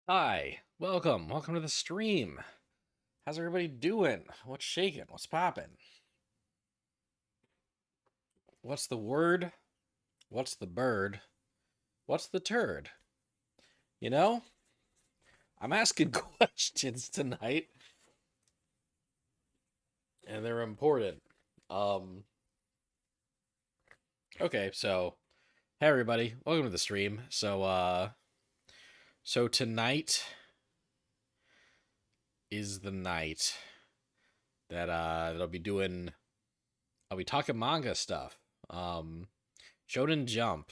Hi, welcome to the stream. How's everybody doing? What's shaking? What's popping? What's the word? What's the bird? What's the turd? You know, I'm asking questions tonight, and they're important. Um, okay, so hey everybody, welcome to the stream. So tonight is the night that I'll be talking manga stuff. Um, Shonen Jump.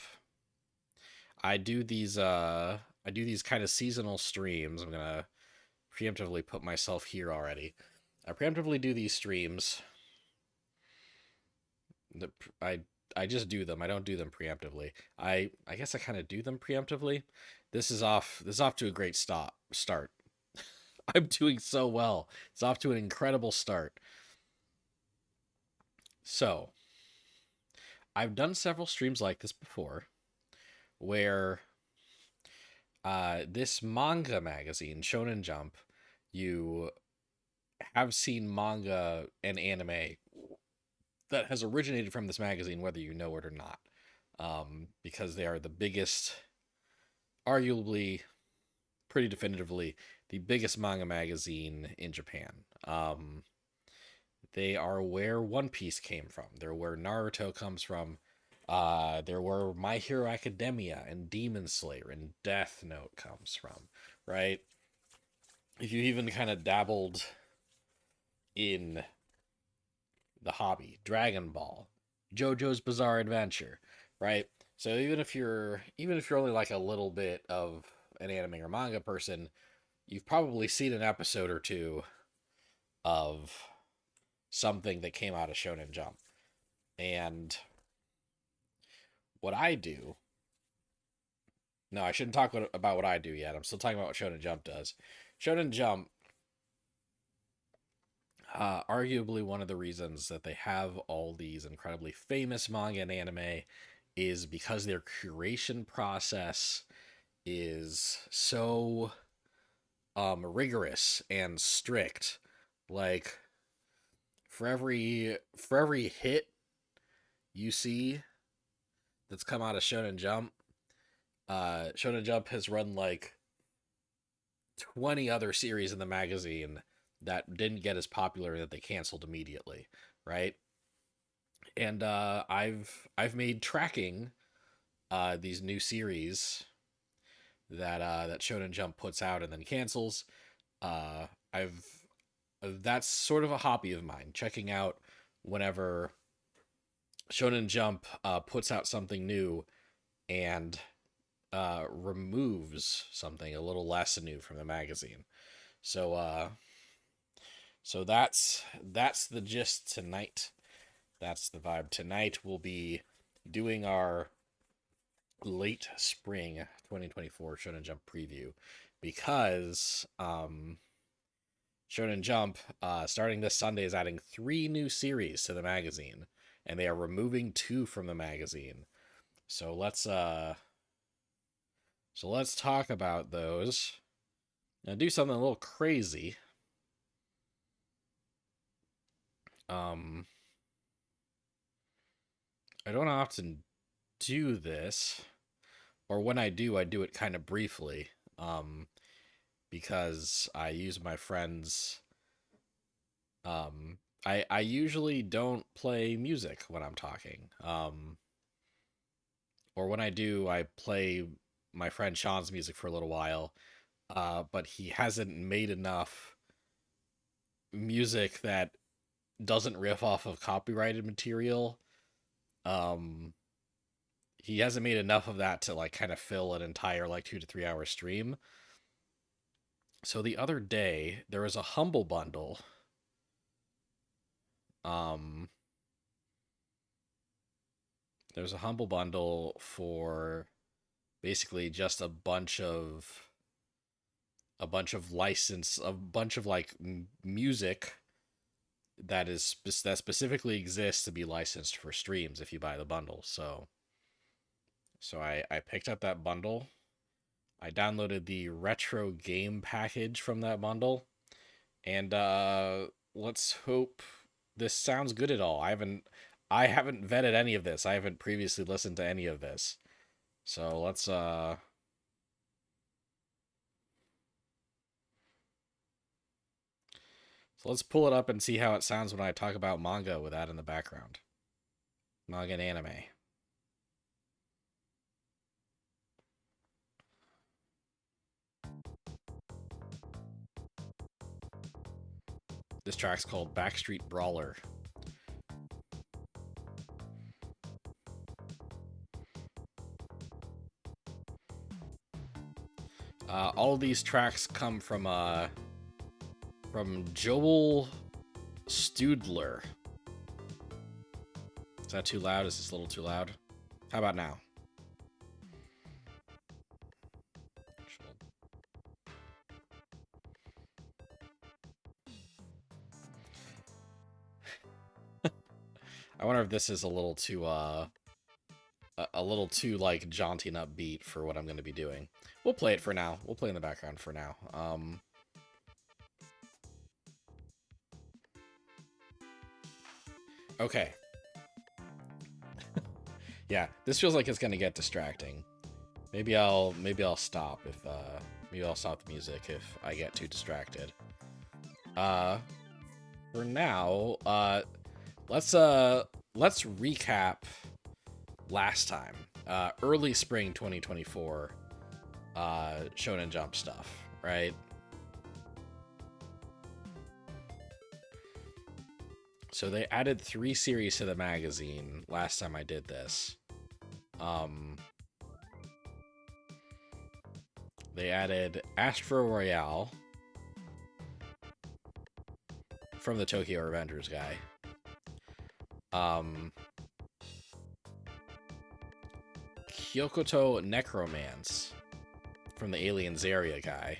I do these kind of seasonal streams. I'm gonna preemptively put myself here already. I preemptively do these streams. The I I just do them. I don't do them preemptively. I guess I kind of do them preemptively. This is off to a great start. I'm doing so well. It's off to an incredible start. So, I've done several streams like this before where this manga magazine, Shonen Jump, you have seen manga and anime that has originated from this magazine, whether you know it or not, because they are the biggest, arguably, pretty definitively, the biggest manga magazine in Japan. They are where One Piece came from. They're where Naruto comes from. They're where My Hero Academia and Demon Slayer and Death Note comes from, right? If you even kind of dabbled in the hobby, Dragon Ball, JoJo's Bizarre Adventure, right? So even if you're only like a little bit of an anime or manga person, you've probably seen an episode or two of something that came out of Shonen Jump. And what I do, no, I shouldn't talk about what I do yet. I'm still talking about what Shonen Jump does. Shonen Jump, arguably one of the reasons that they have all these incredibly famous manga and anime is because their curation process is so rigorous and strict. Like for every hit you see that's come out of Shonen Jump has run like 20 other series in the magazine that didn't get as popular that they canceled immediately, right? And I've made tracking these new series that Shonen Jump puts out and then cancels. I've That's sort of a hobby of mine, checking out whenever Shonen Jump puts out something new and removes something a little less new from the magazine. So that's the gist tonight. That's the vibe tonight. We'll be doing our late spring 2024 Shonen Jump preview because Shonen Jump, starting this Sunday, is adding 3 new series to the magazine, and they are removing 2 from the magazine. So let's talk about those. Now do something a little crazy. Um, I don't often do this, or when I do it kind of briefly. Because I use my friends. I usually don't play music when I'm talking. Or when I do, I play my friend Sean's music for a little while. But he hasn't made enough music that doesn't riff off of copyrighted material. Um, he hasn't made enough of that to like kind of fill an entire like 2 to 3 hour stream. So the other day there was a humble bundle. Um, there's a humble bundle for basically just a bunch of like music that specifically exists to be licensed for streams if you buy the bundle. So I picked up that bundle. I downloaded the retro game package from that bundle, and let's hope this sounds good at all. I haven't vetted any of this. I haven't previously listened to any of this. So let's pull it up and see how it sounds when I talk about manga with that in the background. Manga and anime. This track's called Backstreet Brawler. All of these tracks come from Joel Studler. Is that too loud? Is this a little too loud? How about now? I wonder if this is a little too like jaunty and upbeat for what I'm going to be doing. We'll play it for now. We'll play in the background for now. Okay. Yeah, this feels like it's going to get distracting. Maybe I'll stop if maybe I'll stop the music if I get too distracted. For now, let's recap last time. Early spring 2024 Shonen Jump stuff, right? So they added 3 series to the magazine last time I did this. They added Astro Royale from the Tokyo Revengers guy. Kyokoto Necromance from the Alien Zaria guy.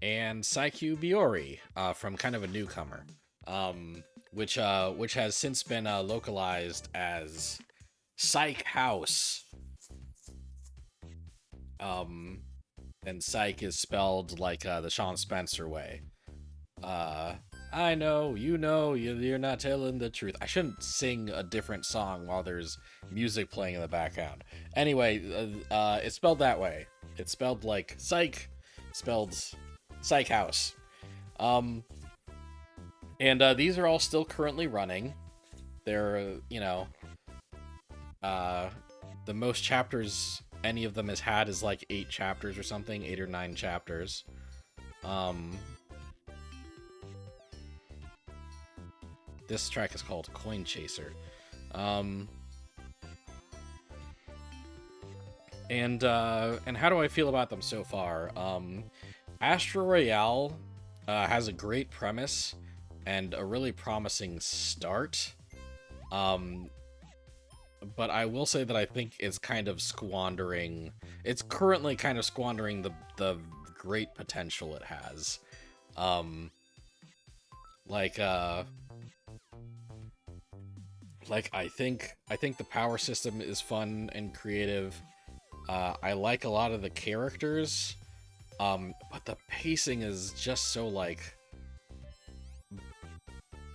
And Saikyu Biori from kind of a newcomer, which has since been localized as Psych House. And Psych is spelled like the Sean Spencer way. I know, you're not telling the truth. I shouldn't sing a different song while there's music playing in the background. Anyway, it's spelled that way. It's spelled like Psych, spelled Psych House. And these are all still currently running. They're, the most chapters any of them has had is like 8 chapters or something, 8 or 9 chapters. This track is called Coin Chaser. And how do I feel about them so far? Astro Royale has a great premise and a really promising start. But I will say that I think it's kind of squandering. It's currently kind of squandering the great potential it has. I think the power system is fun and creative. I like a lot of the characters, but the pacing is just so like,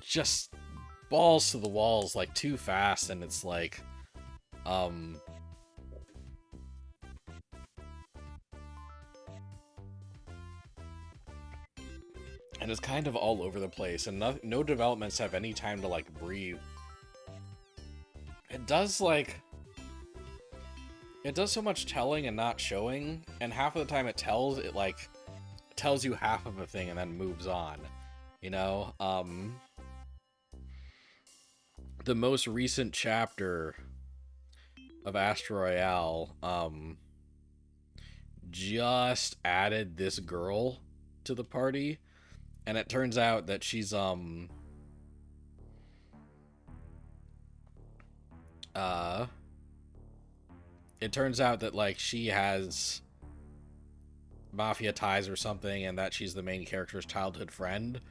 just balls to the walls, like too fast, and it's like, and it's kind of all over the place, and no developments have any time to like breathe. It does so much telling and not showing, and half of the time it tells you half of a thing and then moves on, the most recent chapter of Astro Royale just added this girl to the party, and it turns out that she's it turns out that like she has mafia ties or something, and that she's the main character's childhood friend.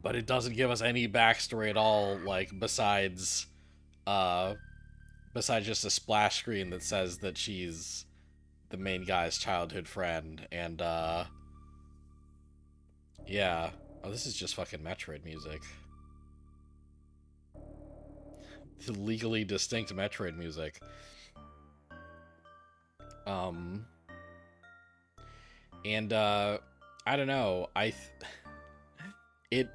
But it doesn't give us any backstory at all, like besides besides just a splash screen that says that she's the main guy's childhood friend. And yeah. Oh, this is just fucking Metroid music. The legally distinct Metroid music. Um and I don't know. It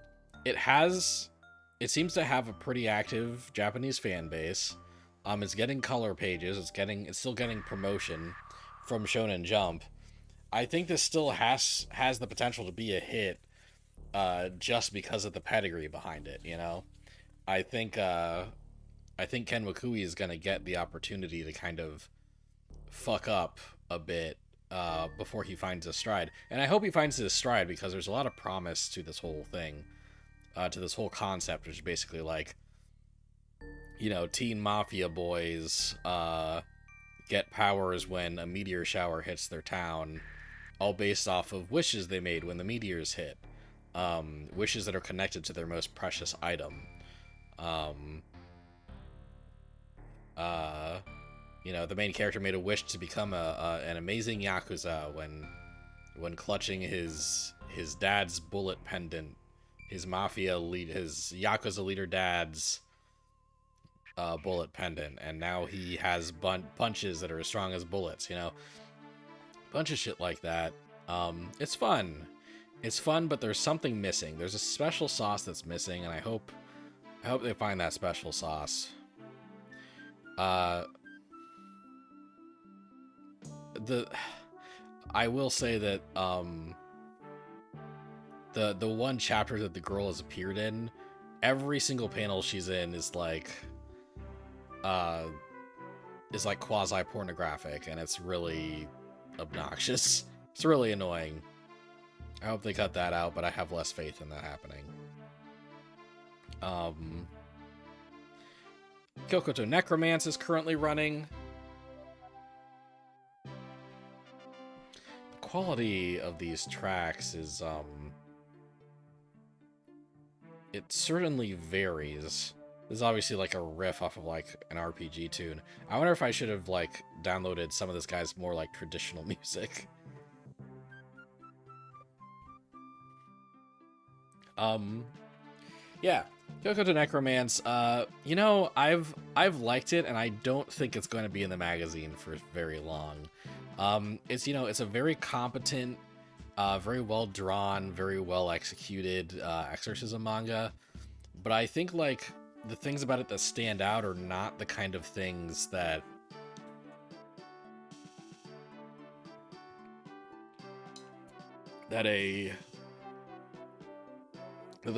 it has it seems to have a pretty active Japanese fan base. It's getting color pages. It's still getting promotion from Shonen Jump. I think this still has the potential to be a hit, just because of the pedigree behind it. You know, I think Ken Wakui is gonna get the opportunity to kind of fuck up a bit, before he finds his stride, and I hope he finds his stride because there's a lot of promise to this whole thing, to this whole concept, which is basically like, you know, teen mafia boys get powers when a meteor shower hits their town, all based off of wishes they made when the meteors hit. Wishes that are connected to their most precious item. Um, you know, the main character made a wish to become an amazing yakuza when clutching his dad's bullet pendant, his yakuza leader dad's bullet pendant, and now he has punches that are as strong as bullets. You know, bunch of shit like that. It's fun. It's fun, but there's something missing. There's a special sauce that's missing, and I hope they find that special sauce. I will say that the one chapter that the girl has appeared in, every single panel she's in is like quasi pornographic, and it's really obnoxious. It's really annoying. I hope they cut that out, but I have less faith in that happening. Kyokoto Necromance is currently running. The quality of these tracks is it certainly varies. This is obviously like a riff off of like an RPG tune. I wonder if I should have like downloaded some of this guy's more like traditional music. Yeah, Kyokoto Necromance. You know, I've liked it, and I don't think it's going to be in the magazine for very long. It's, you know, it's a very competent, very well drawn, very well executed exorcism manga, but I think like the things about it that stand out are not the kind of things that the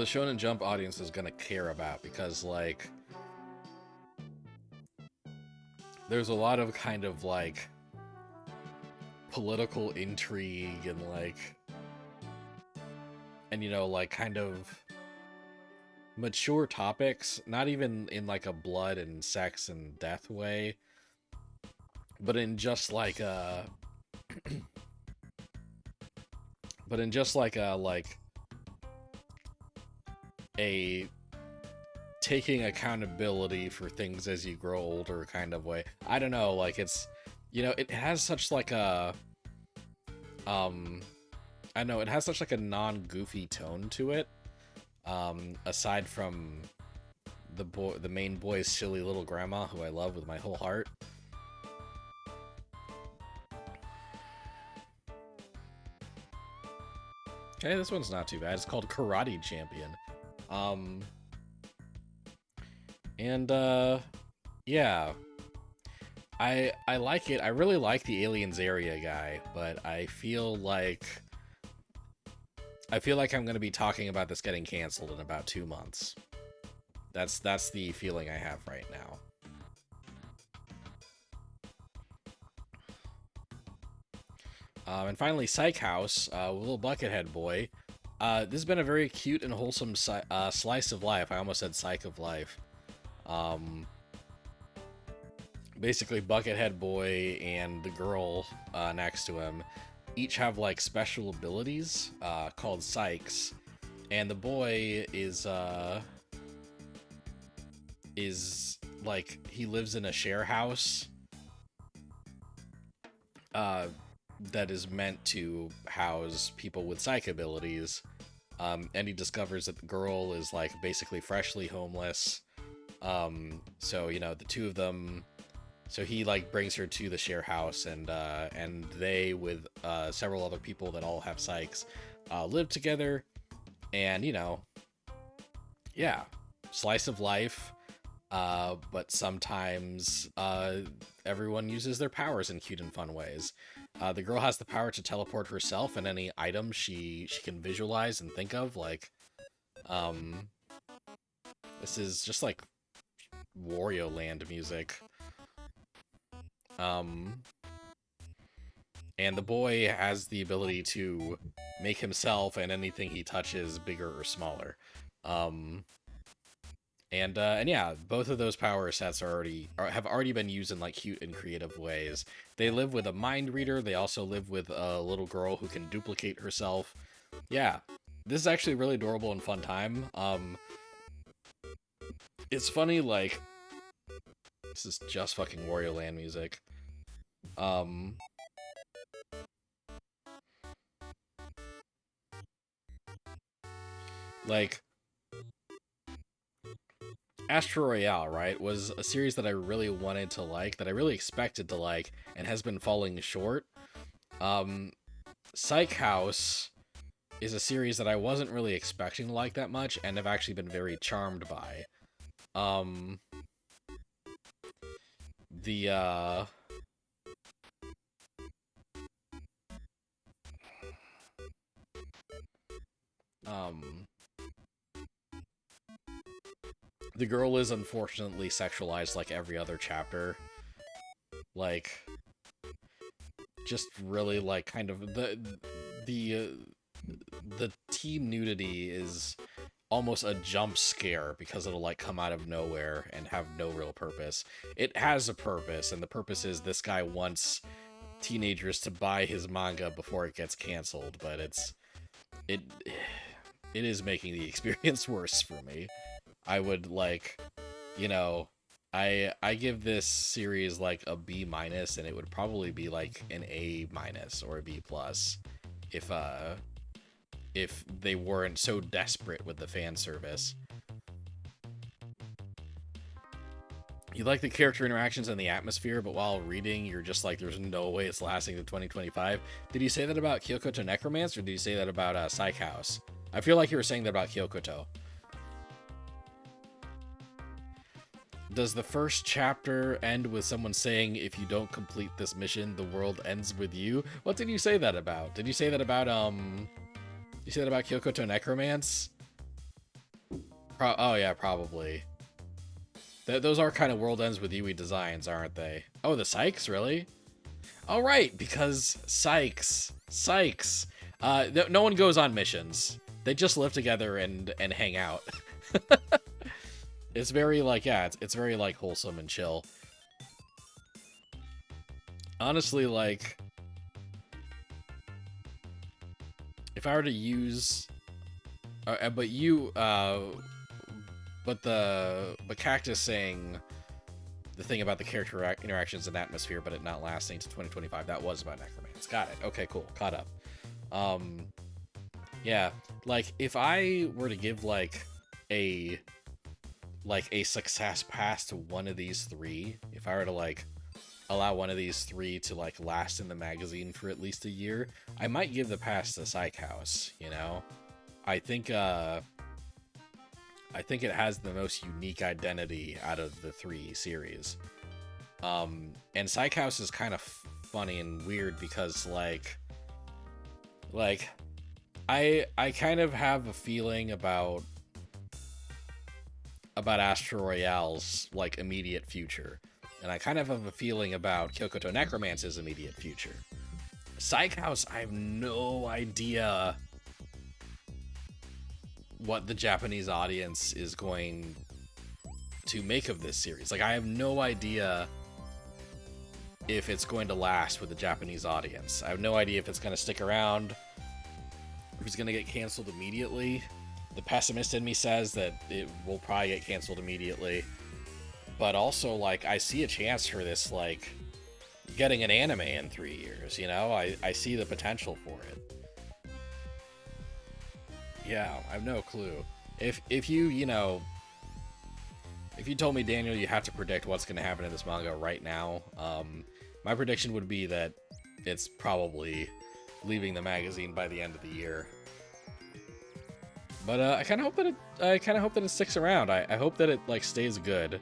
Shonen Jump audience is gonna care about, because like there's a lot of kind of like political intrigue and you know, like kind of mature topics, not even in like a blood and sex and death way, but in just like a a taking accountability for things as you grow older kind of way. I don't know, like it's, you know, it has such like a I know it has such like a non-goofy tone to it. Aside from the main boy's silly little grandma, who I love with my whole heart. Okay, this one's not too bad. It's called Karate Champion. Yeah. I like it. I really like the Aliens Area guy, but I feel like I'm going to be talking about this getting canceled in about 2 months. That's the feeling I have right now. And finally, Psych House, little Buckethead boy. This has been a very cute and wholesome slice of life. I almost said psych of life. Basically, Buckethead boy and the girl next to him each have like special abilities called psychs, and the boy is like he lives in a share house uh that is meant to house people with psych abilities. And he discovers that the girl is like basically freshly homeless. So you know, the two of them, so he like brings her to the share house, and they, with several other people that all have psychs, live together. And you know, yeah, slice of life. But sometimes everyone uses their powers in cute and fun ways. The girl has the power to teleport herself and any item she can visualize and think of. Like, um, this is just like Wario Land music. Um, and the boy has the ability to make himself and anything he touches bigger or smaller. Um, and yeah, both of those power sets have already been used in like cute and creative ways. They live with a mind reader. They also live with a little girl who can duplicate herself. Yeah, this is actually a really adorable and fun time. It's funny, like, this is just fucking Wario Land music. Um, like, Astro Royale, right, was a series that I really wanted to like, that I really expected to like, and has been falling short. Um, Psych House is a series that I wasn't really expecting to like that much, and have actually been very charmed by. Um, the, um, the girl is unfortunately sexualized like every other chapter. Like, just really like kind of the the teen nudity is almost a jump scare because it'll like come out of nowhere and have no real purpose. It has a purpose, and the purpose is this guy wants teenagers to buy his manga before it gets canceled, but it it is making the experience worse for me. I would like, you know, I give this series like a B minus, and it would probably be like an A minus or a B plus if they weren't so desperate with the fan service. You like the character interactions and the atmosphere, but while reading, you're just like, there's no way it's lasting to 2025. Did you say that about Kyokoto Necromance, or did you say that about Psych House? I feel like you were saying that about Kyokoto. Does the first chapter end with someone saying, if you don't complete this mission, the world ends with you? What did you say that about? Did you say that about, you say that about Kyokoto Necromance? Oh yeah, probably. Those are kind of world ends with you designs, aren't they? Oh, the Sykes, really? Oh, right, because Sykes. No one goes on missions. They just live together and hang out. It's very like, yeah, it's very like wholesome and chill. Honestly, like, if I were to use, but Cactus saying the thing about the character interactions and atmosphere, but it not lasting to 2025, that was about Necromance. Got it. Okay, cool. Caught up. Yeah, like, if I were to give like a success pass to one of these three, if I were to like allow one of these three to like last in the magazine for at least a year, I might give the pass to Psych House, you know? I think it has the most unique identity out of the three series. And Psych House is kind of funny and weird because like I kind of have a feeling about Astro Royale's like immediate future, and I kind of have a feeling about Kyokoto Necromance's immediate future. Psych House, I have no idea what the Japanese audience is going to make of this series. Like, I have no idea if it's going to last with the Japanese audience. I have no idea if it's going to stick around, if it's going to get canceled immediately. The pessimist in me says that it will probably get canceled immediately. but also, like, I see a chance for this, like, getting an anime in 3 years, you know? I see the potential for it. Yeah, I have no clue. If you, you know, if you told me, Daniel, you have to predict what's going to happen in this manga right now, my prediction would be that it's probably leaving the magazine by the end of the year. But I kind of hope that it sticks around. I hope that it like stays good.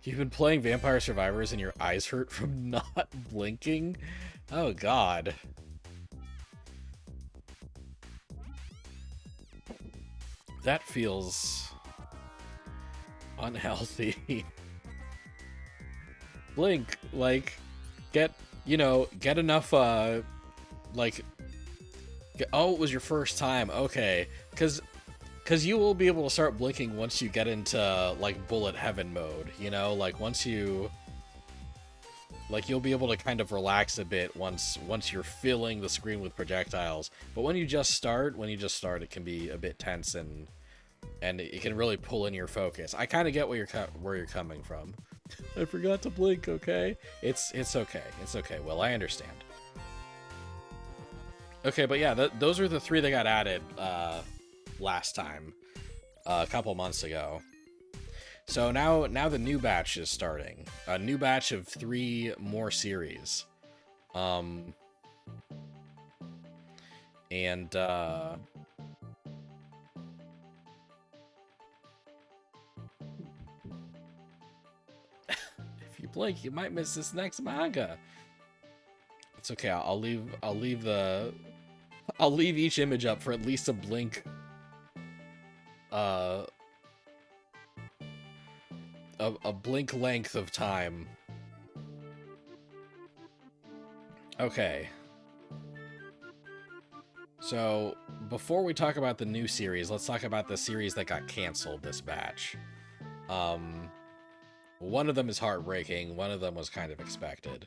You've been playing Vampire Survivors and your eyes hurt from not blinking? Oh god. That feels unhealthy. Blink, like, get enough, like, oh, it was your first time, okay, because you will be able to start blinking once you get into, like, bullet heaven mode, you know, like, once you, like, you'll be able to kind of relax a bit once you're filling the screen with projectiles, but when you just start, it can be a bit tense, and it can really pull in your focus. I kind of get where you're coming from. I forgot to blink, okay? It's okay. It's okay. Well, I understand. Okay, but yeah, those are the 3 that got added last time, a couple months ago. So now the new batch is starting. A new batch of 3 more series. And if you blink, you might miss this next manga. It's okay. I'll leave each image up for at least a blink. A blink length of time. Okay. So, before we talk about the new series, let's talk about the series that got canceled this batch. One of them is heartbreaking, one of them was kind of expected.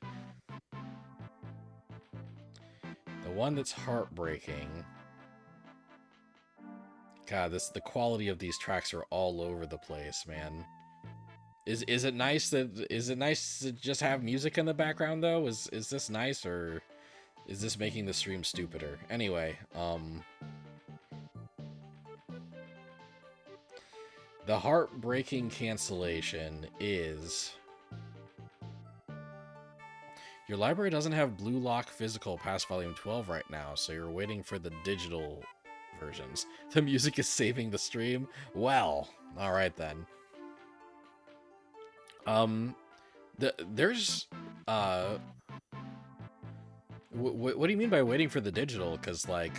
The one that's heartbreaking... God, the quality of these tracks are all over the place, man. Is it nice to just have music in the background though? Is this nice, or is this making the stream stupider? Anyway, the heartbreaking cancellation is your library doesn't have Blue Lock physical past volume 12 right now, so you're waiting for the digital versions. The music is saving the stream? Well, alright then. There's, what do you mean by waiting for the digital? Because, like,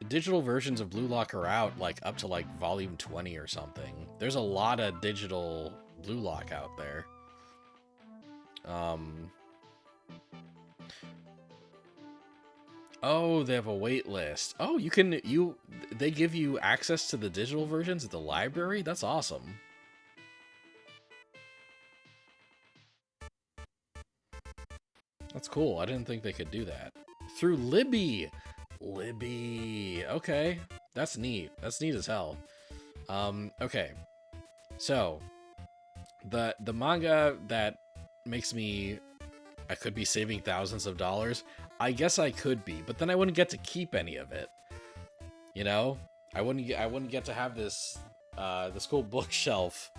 digital versions of Blue Lock are out, like, up to, like, volume 20 or something. There's a lot of digital Blue Lock out there. Oh, they have a wait list. Oh, they give you access to the digital versions at the library? That's awesome. That's cool. I didn't think they could do that. Through Libby. Libby. Okay. That's neat. That's neat as hell. Okay. So, the manga that makes me... I could be saving thousands of dollars. I guess I could be, but then I wouldn't get to keep any of it. You know? I wouldn't get to have this cool bookshelf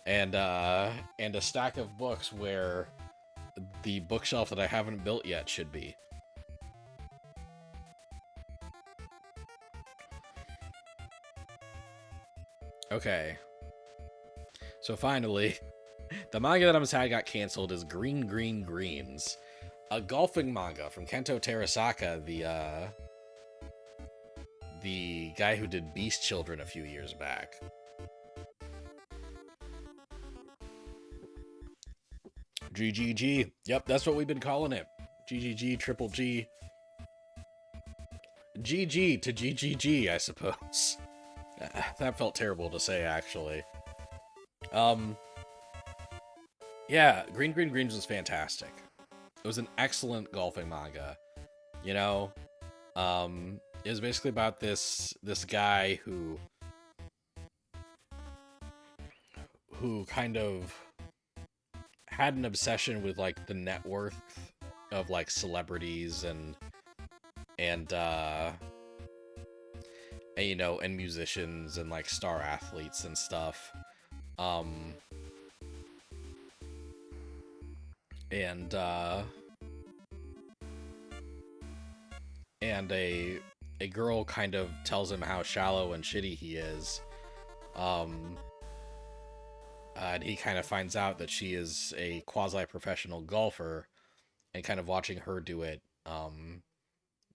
and a stack of books where the bookshelf that I haven't built yet should be. Okay. So finally, the manga that I'm sad got canceled is Green Green Greens, a golfing manga from Kento Terasaka, the guy who did Beast Children a few years back. GGG. Yep, that's what we've been calling it. GGG, triple G. GG to GGG, I suppose. That felt terrible to say, actually. Yeah, Green Green Greens was fantastic. It was an excellent golfing manga. You know, it was basically about this guy who who kind of had an obsession with like the net worth of like celebrities and and, you know, and musicians and like star athletes and stuff. Um and and a girl kind of tells him how shallow and shitty he is. Um and he kind of finds out that she is a quasi-professional golfer, and kind of watching her do it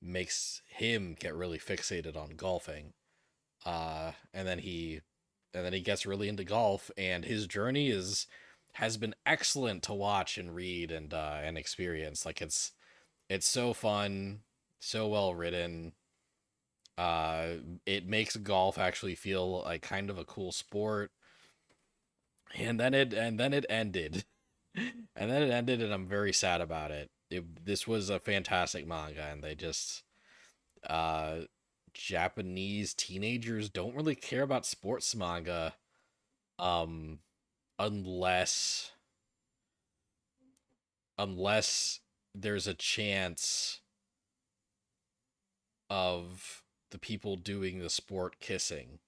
makes him get really fixated on golfing. And then he gets really into golf, and his journey is has been excellent to watch and read and experience. Like it's so fun, so well written. It makes golf actually feel like kind of a cool sport. And then it ended. And then it ended, and I'm very sad about it. This was a fantastic manga, and they just uh Japanese teenagers don't really care about sports manga, um unless unless there's a chance of the people doing the sport kissing.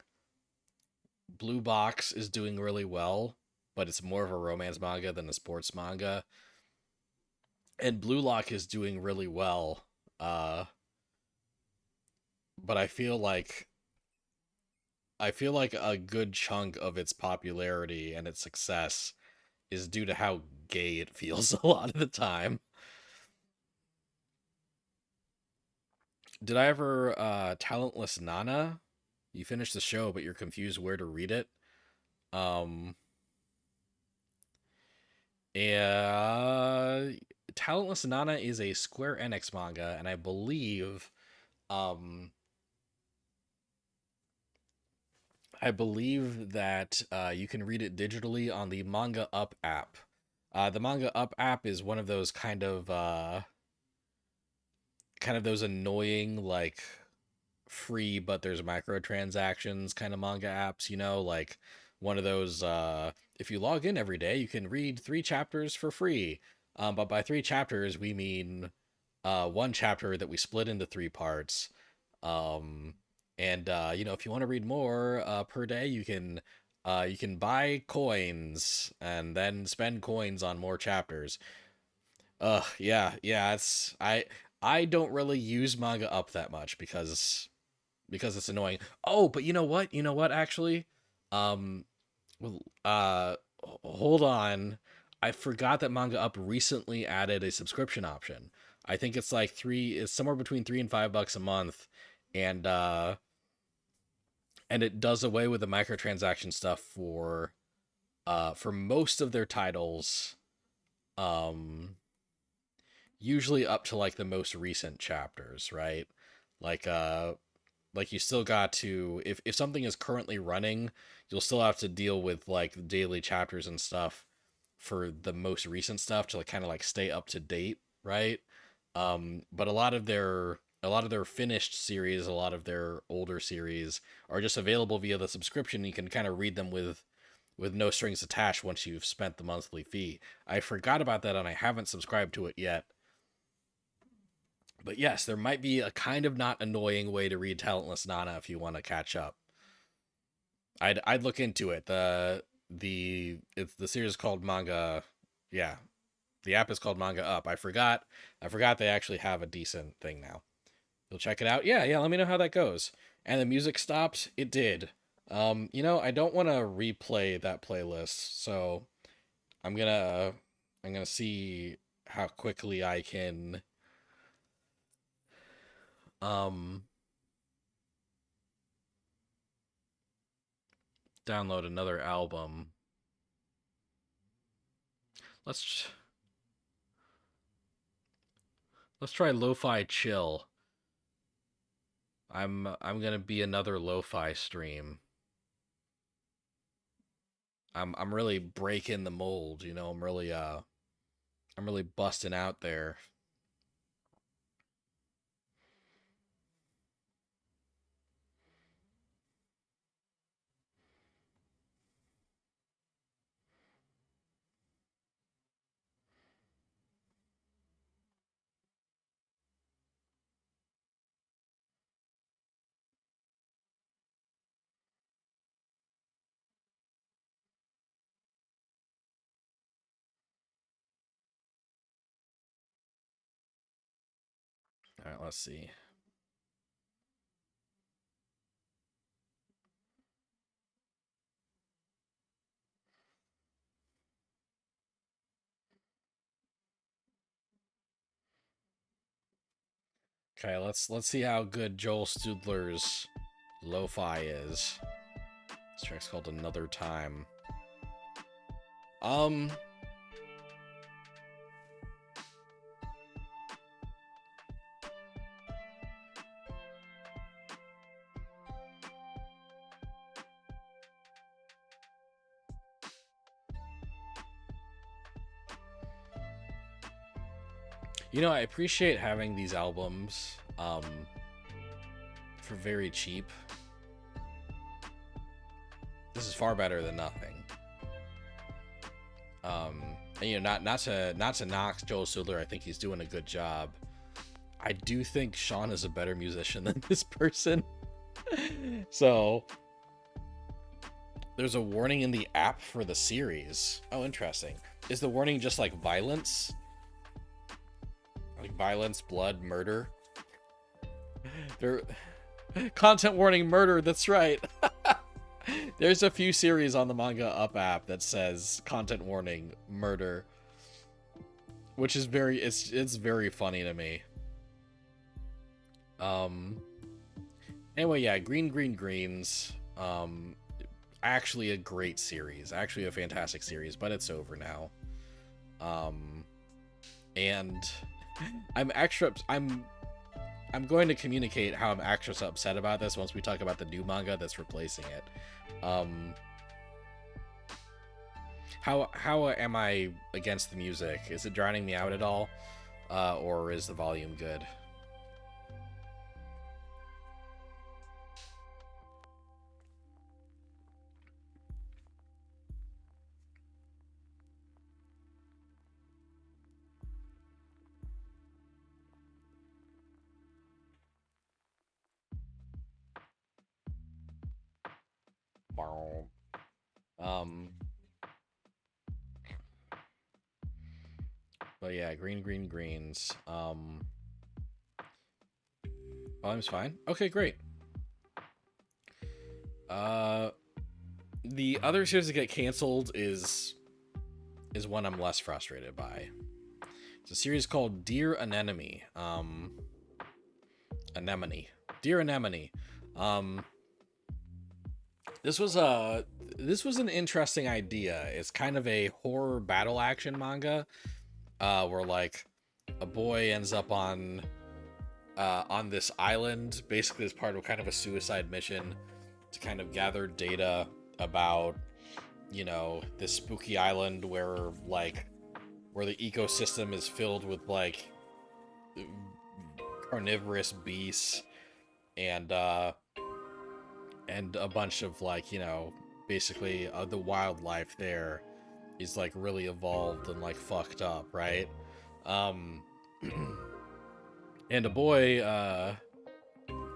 Blue Box is doing really well, but it's more of a romance manga than a sports manga. And Blue Lock is doing really well. But I feel like a good chunk of its popularity and its success is due to how gay it feels a lot of the time. Did I ever Talentless Nana? You finished the show, but you're confused where to read it. Um, uh, Talentless Nana is a Square Enix manga, and um, I believe that you can read it digitally on the Manga Up app. The Manga Up app is one of those kind of those annoying like free but there's microtransactions kind of manga apps, you know, like one of those if you log in every day, you can read 3 chapters for free. But by 3 chapters, we mean one chapter that we split into 3 parts. Um, and you know, if you want to read more per day, you can buy coins and then spend coins on more chapters. Yeah, yeah. I don't really use manga up that much because it's annoying. Oh, but you know what? You know what? Actually, um, well, hold on. I forgot that Manga Up recently added a subscription option. I think it's like it's somewhere between $3 and $5 a month, and it does away with the microtransaction stuff for most of their titles. Um, Usually up to like the most recent chapters, right? Like like you still got to, if something is currently running, you'll still have to deal with like the daily chapters and stuff for the most recent stuff to like kind of like stay up to date, right? But a lot of their finished series, a lot of their older series are just available via the subscription. You can kind of read them with no strings attached once you've spent the monthly fee. I forgot about that, and I haven't subscribed to it yet. But yes, there might be a kind of not annoying way to read Talentless Nana if you want to catch up. I'd look into it. The series is called Manga. Yeah, the app is called Manga Up. I forgot they actually have a decent thing now. You'll check it out. Yeah, yeah. Let me know how that goes. And the music stopped. It did. You know, I don't want to replay that playlist, so I'm gonna I'm gonna see how quickly I can um download another album. Let's let's try Lo-Fi Chill. I'm gonna be another lo-fi stream. I'm really breaking the mold, you know. I'm really busting out there. All right, let's see. Okay, let's see how good Joel Studler's lo-fi is. This track's called Another Time. Um, you know, I appreciate having these albums for very cheap. This is far better than nothing. And, you know, not to knock Joel Sudler. I think he's doing a good job. I do think Sean is a better musician than this person. So there's a warning in the app for the series. Oh, interesting. Is the warning just like violence? Like violence, blood, murder? There, content warning, murder. That's right. There's a few series on the Manga Up app that says content warning, murder, which is it's very funny to me. Anyway, yeah, Green Greens. Actually a great series, actually a fantastic series, but it's over now. And I'm going to communicate how I'm extra upset about this once we talk about the new manga that's replacing it. How am I against the music? Is it drowning me out at all? Or is the volume good? But yeah, Green Greens. Volume's fine. Okay, great. The other series that get canceled is one I'm less frustrated by. It's a series called Dear Anemone. Anemone. Dear Anemone. This was an interesting idea. It's kind of a horror battle action manga, where like a boy ends up on this island, basically as part of kind of a suicide mission to kind of gather data about, you know, this spooky island where the ecosystem is filled with like carnivorous beasts and a bunch of like, you know, basically the wildlife there is like really evolved and like fucked up, right? And a boy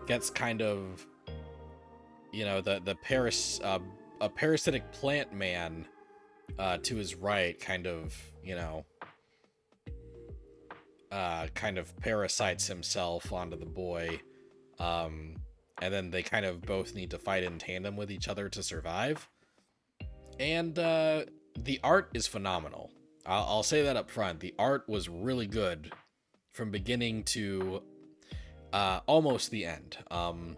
gets kind of, you know, a parasitic plant man to his right kind of, you know, kind of parasites himself onto the boy, and then they kind of both need to fight in tandem with each other to survive. And the art is phenomenal. I'll say that up front. The art was really good from beginning to almost the end. And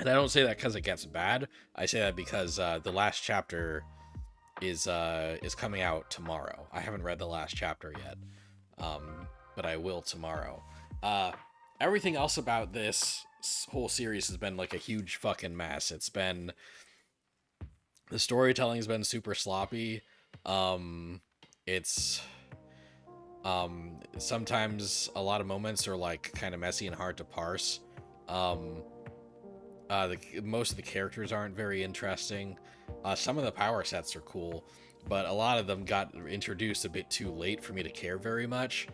I don't say that because it gets bad. I say that because the last chapter is coming out tomorrow. I haven't read the last chapter yet, but I will tomorrow. Everything else about this whole series has been like a huge fucking mess. The storytelling has been super sloppy. It's sometimes a lot of moments are like kind of messy and hard to parse. Most of the characters aren't very interesting. Some of the power sets are cool, but a lot of them got introduced a bit too late for me to care very much.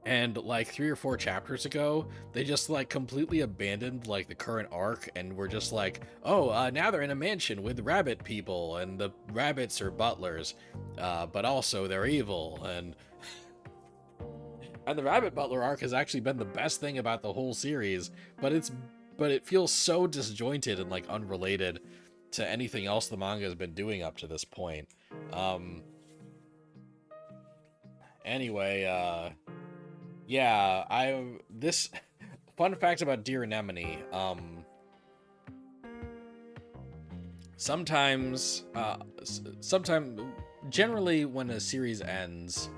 And like 3 or 4 chapters ago, they just like completely abandoned like the current arc and were just like, oh, now they're in a mansion with rabbit people, and the rabbits are butlers, but also they're evil. And And the Rabbit Butler arc has actually been the best thing about the whole series, but it feels so disjointed and like unrelated to anything else the manga has been doing up to this point. Anyway, yeah, this fun fact about Dear Anemone, sometimes generally when a series ends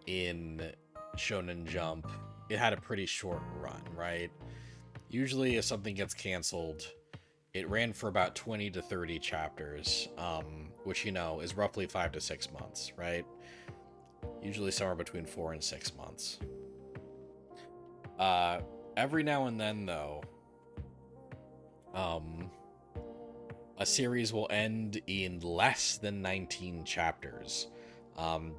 in Shonen Jump, it had a pretty short run, right? Usually if something gets canceled, it ran for about 20 to 30 chapters, which, you know, is roughly 5 to 6 months, right? Usually somewhere between 4 and 6 months. Every now and then, though, a series will end in less than 19 chapters.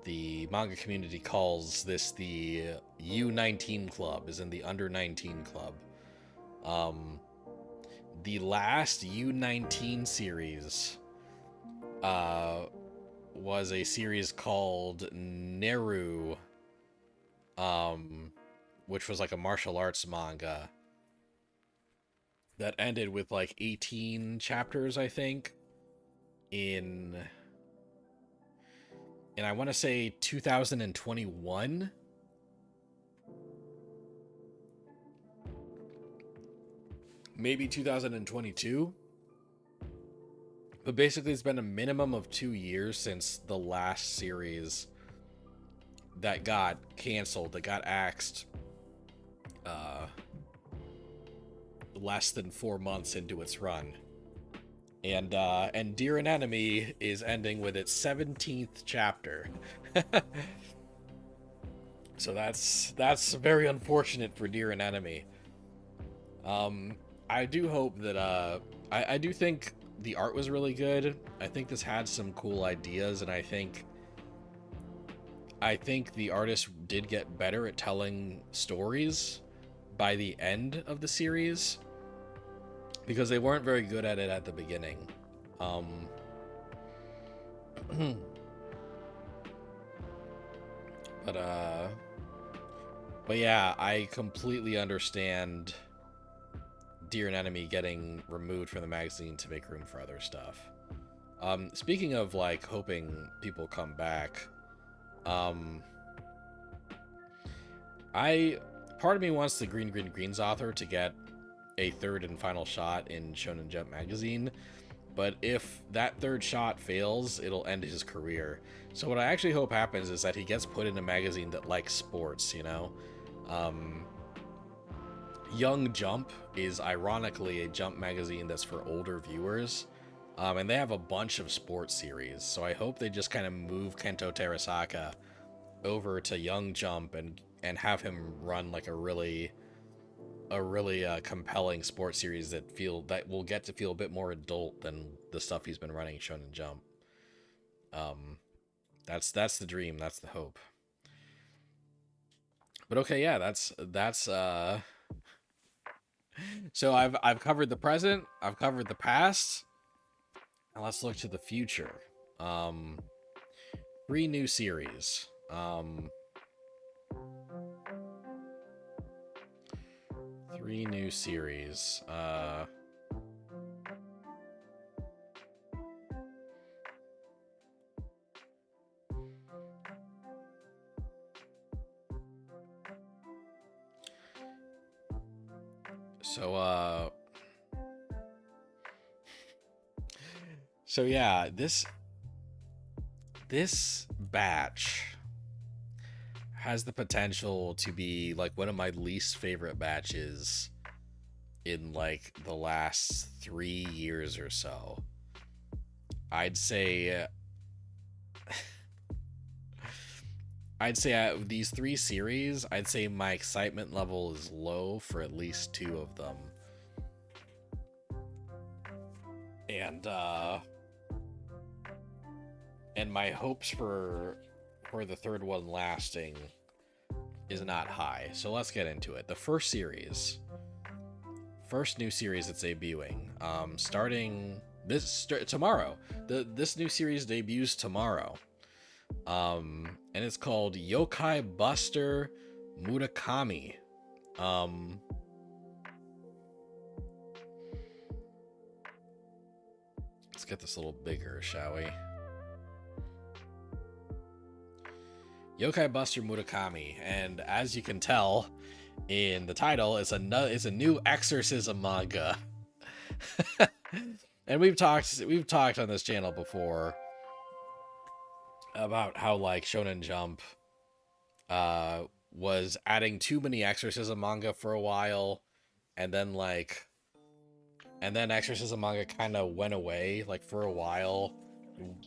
The manga community calls this the U19 Club, is in the under 19 club. The last U19 series was a series called Neru, which was like a martial arts manga that ended with like 18 chapters, I think, in I want to say 2021. Maybe 2022. But basically it's been a minimum of 2 years since the last series that got canceled, that got axed less than 4 months into its run. And Dear Anemone is ending with its 17th chapter. So that's very unfortunate for Dear Anemone. I do hope that I do think the art was really good. I think this had some cool ideas, and I think the artist did get better at telling stories by the end of the series, because they weren't very good at it at the beginning. But yeah, I completely understand Dear Anemone getting removed from the magazine to make room for other stuff. Speaking of like hoping people come back, part of me wants the Green's author to get a third and final shot in Shonen Jump magazine, but if that third shot fails, it'll end his career. So what I actually hope happens is that he gets put in a magazine that likes sports, you know? Young Jump is ironically a Jump magazine that's for older viewers, and they have a bunch of sports series, so I hope they just kind of move Kento Terasaka over to Young Jump and have him run like a really compelling sports series that will get to feel a bit more adult than the stuff he's been running Shonen Jump. That's the dream, that's the hope. But okay, yeah, that's so I've covered the present, I've covered the past, and let's look to the future. 3 new series. 3 new series. So yeah, this batch has the potential to be like one of my least favorite batches in like the last 3 years or so. I'd say these 3 series, I'd say my excitement level is low for at least 2 of them. And my hopes for the third one lasting is not high. So let's get into it. The first new series that's debuting, starting tomorrow. This new series debuts tomorrow. And it's called Yokai Buster Murakami. Let's get this a little bigger, shall we? Yokai Buster Murakami, and as you can tell in the title, it's a new exorcism manga. And we've talked on this channel before about how like Shonen Jump was adding too many exorcism manga for a while, and then exorcism manga kind of went away like for a while.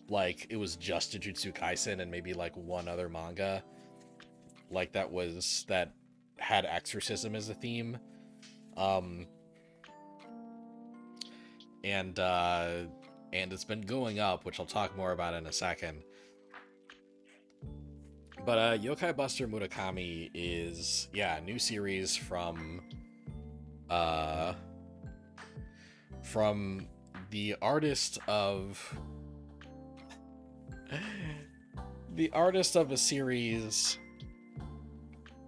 Like it was just Jujutsu Kaisen and maybe like one other manga like that had exorcism as a theme. And it's been going up, which I'll talk more about in a second. But Yokai Buster Murakami is a new series from the artist of a series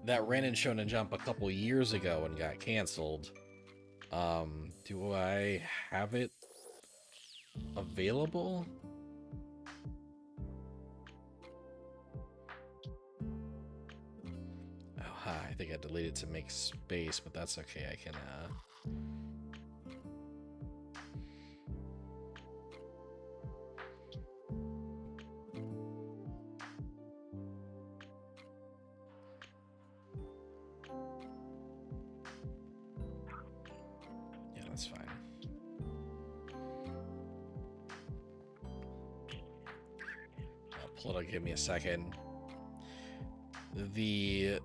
that ran in Shonen Jump a couple years ago and got canceled. Do I have it available? Oh, hi. I think I deleted to make space, but that's okay. I can, yeah, that's fine. I'll pull it. Give me a second. The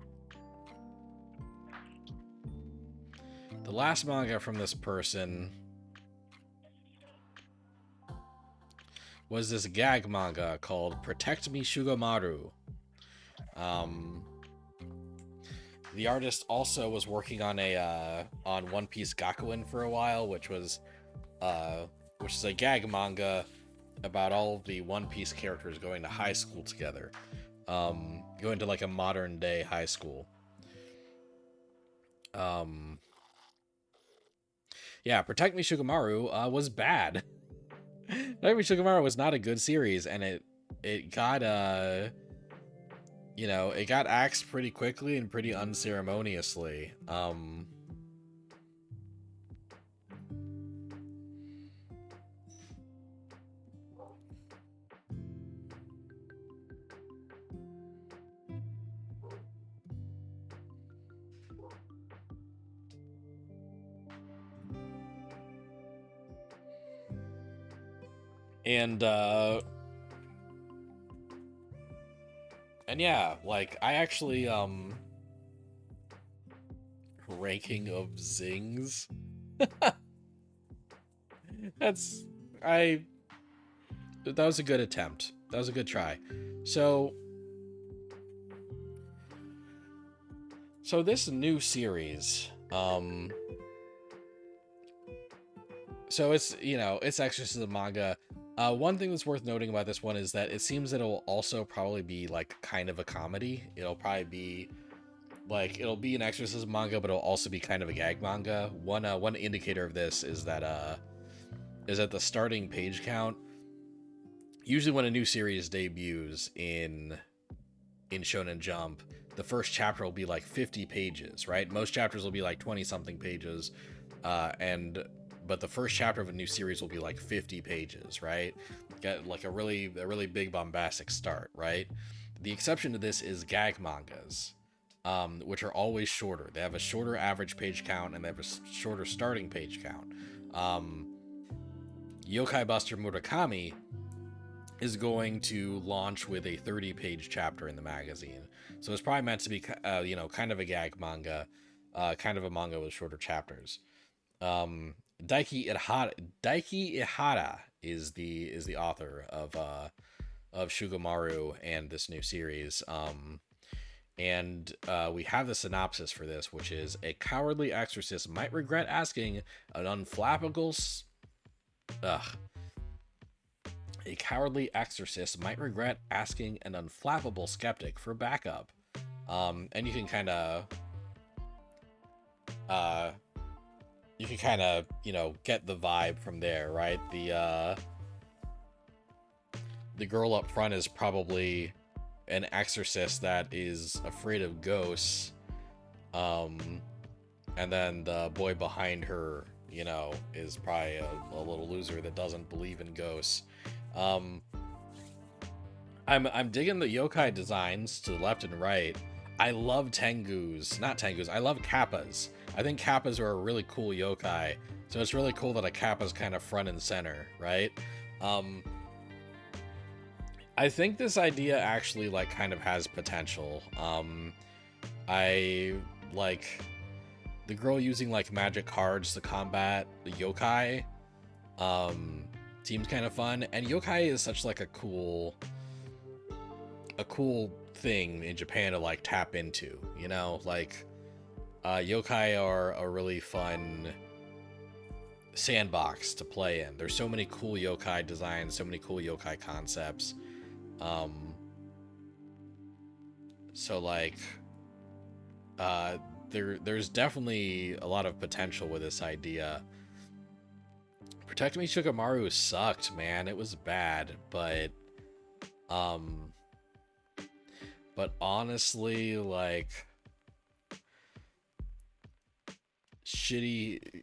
last manga from this person was this gag manga called Protect Me Shugomaru. The artist also was working on on One Piece Gakuen for a while, which is a gag manga about all of the One Piece characters going to high school together. Going to like a modern day high school. Protect Me Shugomaru was bad. Protect Me Shugomaru was not a good series, and it got it got axed pretty quickly and pretty unceremoniously. And yeah, like I actually ranking of zings. That was a good attempt. That was a good try. So this new series, so it's it's exorcism manga. One thing that's worth noting about this one is that it seems that it'll also probably be like kind of a comedy. It'll probably be like it'll be an exorcism manga, but it'll also be kind of a gag manga. One indicator of this is that the starting page count. Usually, when a new series debuts in Shonen Jump, the first chapter will be like 50 pages, right? Most chapters will be like 20 something pages, but the first chapter of a new series will be like 50 pages, right? Get like a really big bombastic start, right? The exception to this is gag mangas, which are always shorter. They have a shorter average page count and they have a shorter starting page count. Yokai Buster Murakami is going to launch with a 30-page chapter in the magazine. So it's probably meant to be, kind of a gag manga, kind of a manga with shorter chapters. Daiki Ihara is the author of Shugomaru and this new series. And we have the synopsis for this, which is a cowardly exorcist might regret asking an unflappable. A cowardly exorcist might regret asking an unflappable skeptic for backup. And uh, you can kind of, you know, get the vibe from there, right? The girl up front is probably an exorcist that is afraid of ghosts. Um, and then the boy behind her, you know, is probably a little loser that doesn't believe in ghosts. Um, I'm digging the yokai designs to the left and right. I love Tengus, not Tengus. I love Kappas. I think Kappas are a really cool yokai. So it's really cool that a Kappa's kind of front and center, right? Um, I think this idea actually like kind of has potential. I like the girl using like magic cards to combat the yokai. Seems kind of fun, and yokai is such like a cool thing in Japan to like tap into, you know, like yokai are a really fun sandbox to play in. There's so many cool yokai designs, so many cool yokai concepts. So like there's definitely a lot of potential with this idea. Protect Me Shikamaru sucked, man. It was bad, but honestly, like shitty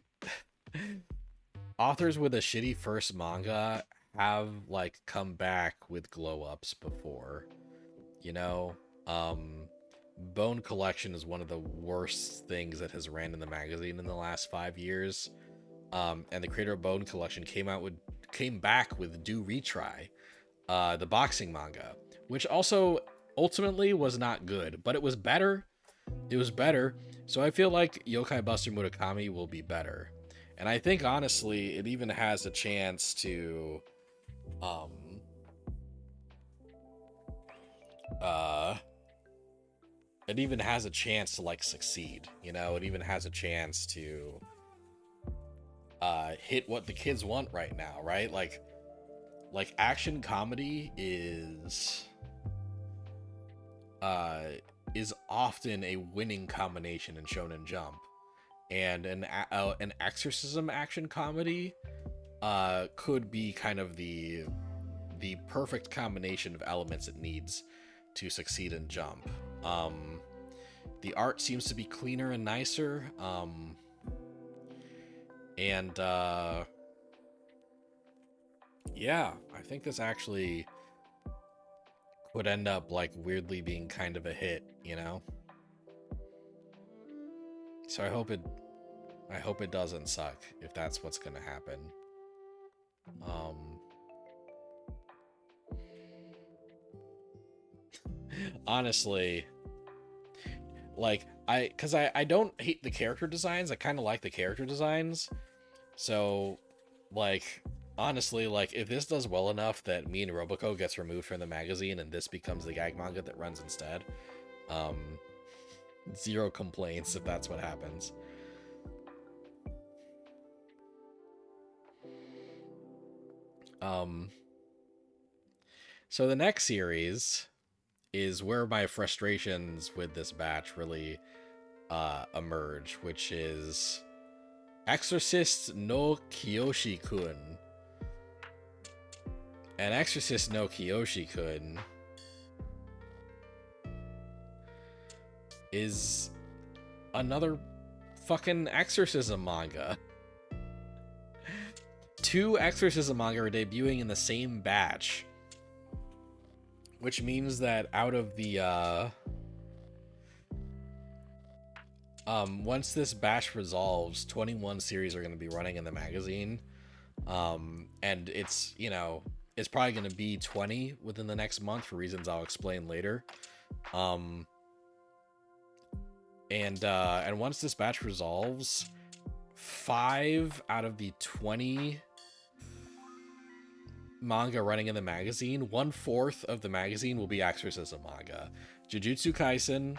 authors with a shitty first manga have like come back with glow ups before, you know. Bone Collection is one of the worst things that has ran in the magazine in the last 5 years. And the creator of Bone Collection came back with Do Retry, the boxing manga, which also ultimately was not good, but it was better. It was better. So I feel like Yokai Buster Murakami will be better. And I think honestly, it even has a chance to it even has a chance to like succeed, you know. It even has a chance to hit what the kids want right now, right? Like action comedy is often a winning combination in Shonen Jump, and an exorcism action comedy could be kind of the perfect combination of elements it needs to succeed in Jump. The art seems to be cleaner and nicer, and yeah, I think this actually would end up like weirdly being kind of a hit, you know. So I hope it doesn't suck if that's what's gonna happen. Um, honestly, like I don't hate the character designs. I kind of like the character designs. So, like, honestly, like if this does well enough that Me and Roboco gets removed from the magazine and this becomes the gag manga that runs instead, um, zero complaints if that's what happens. Um, so the next series is where my frustrations with this batch really emerge, which is Exorcist no Kiyoshi-kun. And Exorcist no Kiyoshi-kun is another fucking exorcism manga. 2 exorcism manga are debuting in the same batch, which means that out of the once this batch resolves, 21 series are going to be running in the magazine, and it's, you know, it's probably going to be 20 within the next month for reasons I'll explain later. And once this batch resolves, 5 out of the 20 manga running in the magazine, 1/4 of the magazine will be exorcism manga. Jujutsu Kaisen,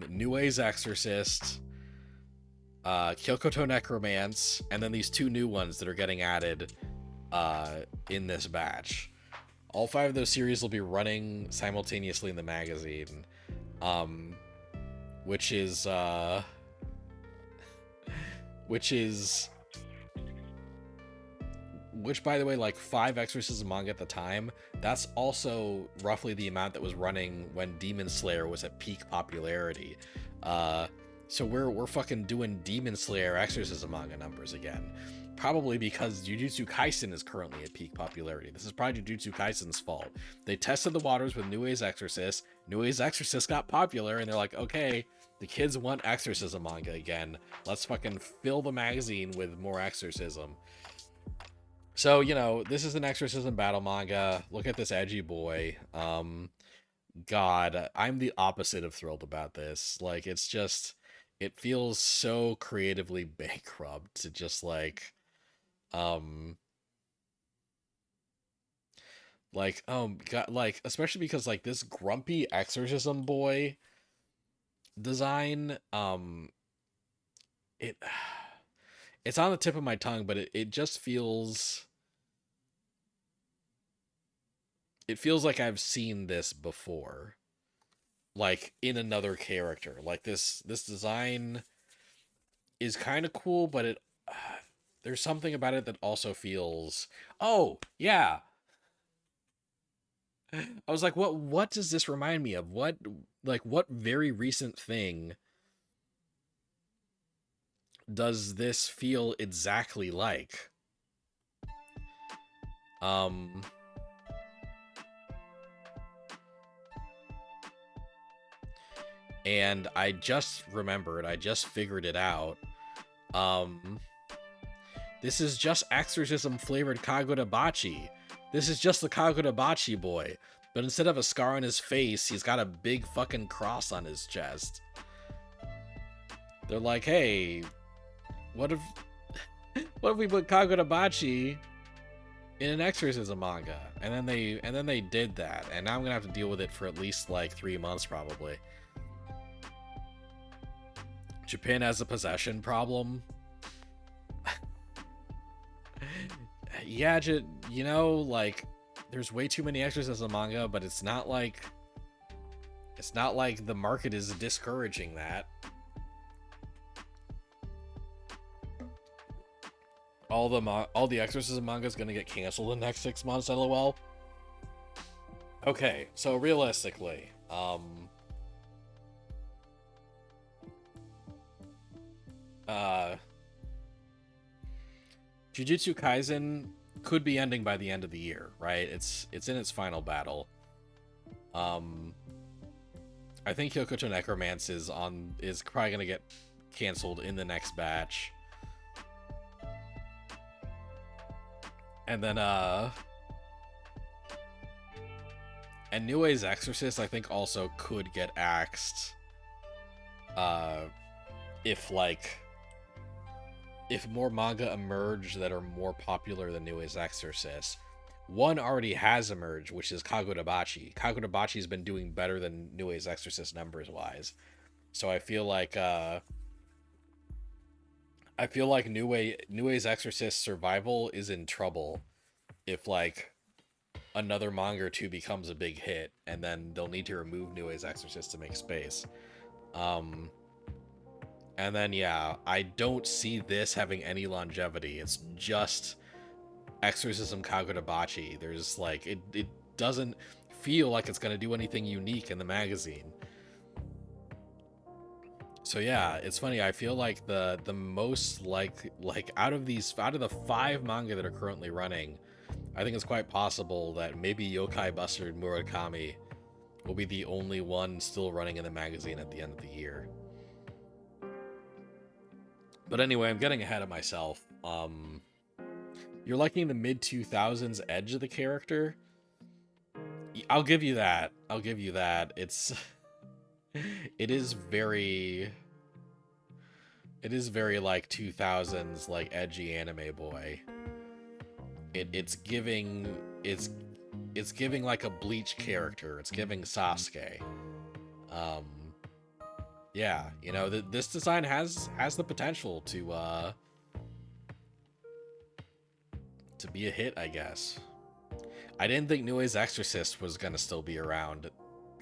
Nue's Exorcist, Kyokoto Necromance, and then these 2 new ones that are getting added in this batch. All 5 of those series will be running simultaneously in the magazine, um, which is which is which, by the way, like 5 Exorcism manga at the time, that's also roughly the amount that was running when Demon Slayer was at peak popularity. Uh, so we're fucking doing Demon Slayer Exorcism manga numbers again. Probably because Jujutsu Kaisen is currently at peak popularity. This is probably Jujutsu Kaisen's fault. They tested the waters with Nue's Exorcist. Nue's Exorcist got popular, and they're like, okay, the kids want Exorcism manga again. Let's fucking fill the magazine with more Exorcism. So, you know, this is an Exorcism battle manga. Look at this edgy boy. God, I'm the opposite of thrilled about this. Like, it's just, it feels so creatively bankrupt to just um, God, like, especially because like this grumpy Exorcism boy design, it, it's on the tip of my tongue, but it just feels, it feels like I've seen this before, like in another character. Like this design is kind of cool, but it there's something about it that also feels, oh yeah. I was like, what does this remind me of? What very recent thing does this feel exactly like? Um and I just remembered, I just figured it out. Um This is just Exorcism flavored Kagurabachi. This is just the Kagurabachi boy. But instead of a scar on his face, he's got a big fucking cross on his chest. They're like, hey, what if we put Kagurabachi in an Exorcism manga? And then they did that, and now I'm gonna have to deal with it for at least like 3 months probably. Japan has a possession problem. Yeah, you know, like there's way too many Exorcism manga, but it's not like the market is discouraging that. All the Exorcism manga is gonna get canceled in the next 6 months, lol. Okay, so realistically, Jujutsu Kaisen could be ending by the end of the year, right? It's in its final battle. I think Hyokoto Necromance is probably gonna get canceled in the next batch. And then and Nue's Exorcist I think also could get axed. If more manga emerge that are more popular than Nue's Exorcist. One already has emerged, which is Kagurabachi. Kagurabachi has been doing better than Nue's Exorcist numbers wise. So I feel like Nue's Exorcist survival is in trouble if like another manga or two becomes a big hit, and then they'll need to remove Nue's Exorcist to make space. And then, yeah, I don't see this having any longevity. It's just Exorcism Kagurabachi. There's like, it doesn't feel like it's going to do anything unique in the magazine. So yeah, it's funny. I feel like the most like out of the 5 manga that are currently running, I think it's quite possible that maybe Yokai Buster Murakami will be the only one still running in the magazine at the end of the year. But anyway, I'm getting ahead of myself. You're liking the mid-2000s edge of the character? I'll give you that. It's it is very like 2000s like edgy anime boy. It's giving like a Bleach character. It's giving Sasuke. Yeah, you know, this design has the potential to be a hit, I guess. I didn't think Nue's Exorcist was gonna still be around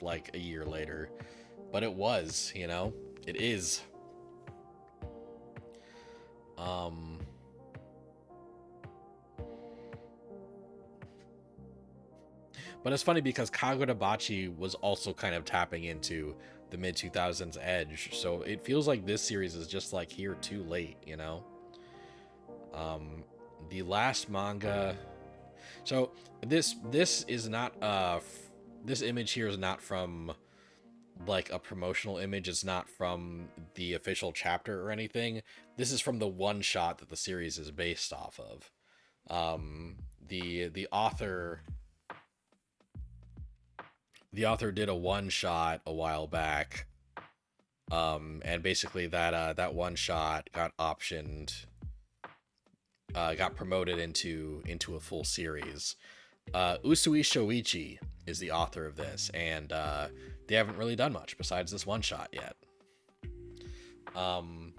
like a year later, but it was, you know? It is. Um but it's funny because Kagurabachi was also kind of tapping into the mid 2000s edge. So it feels like this series is just like here too late, you know? Um the last manga. So this is not this image here is not from like a promotional image. It's not from the official chapter or anything. This is from the one shot that the series is based off of. The author did a one shot a while back, and basically that one shot got optioned, got promoted into a full series. Usui Shoichi is the author of this, and they haven't really done much besides this one shot yet. Um,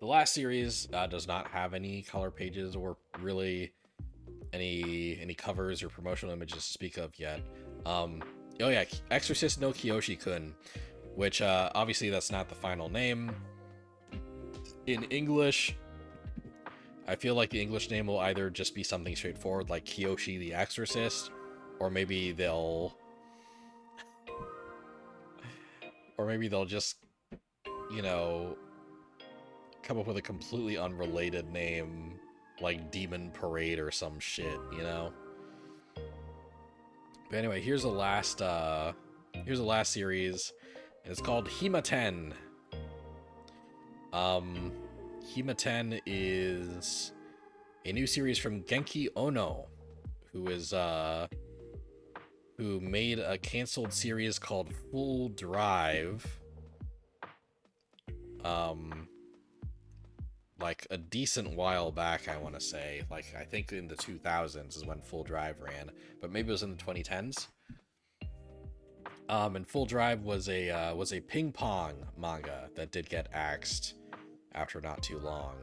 the last series does not have any color pages or really any covers or promotional images to speak of yet. Oh yeah, Exorcist no Kiyoshi-kun, which obviously that's not the final name. In English, I feel like the English name will either just be something straightforward like Kiyoshi the Exorcist, or maybe they'll just, you know, come up with a completely unrelated name like Demon Parade or some shit, you know? But anyway, here's the last series, and it's called Himaten. Um Himaten is a new series from Genki Ono, who is who made a canceled series called Full Drive. Um like a decent while back, I want to say. Like I think in the 2000s is when Full Drive ran, but maybe it was in the 2010s. And Full Drive was a ping pong manga that did get axed after not too long.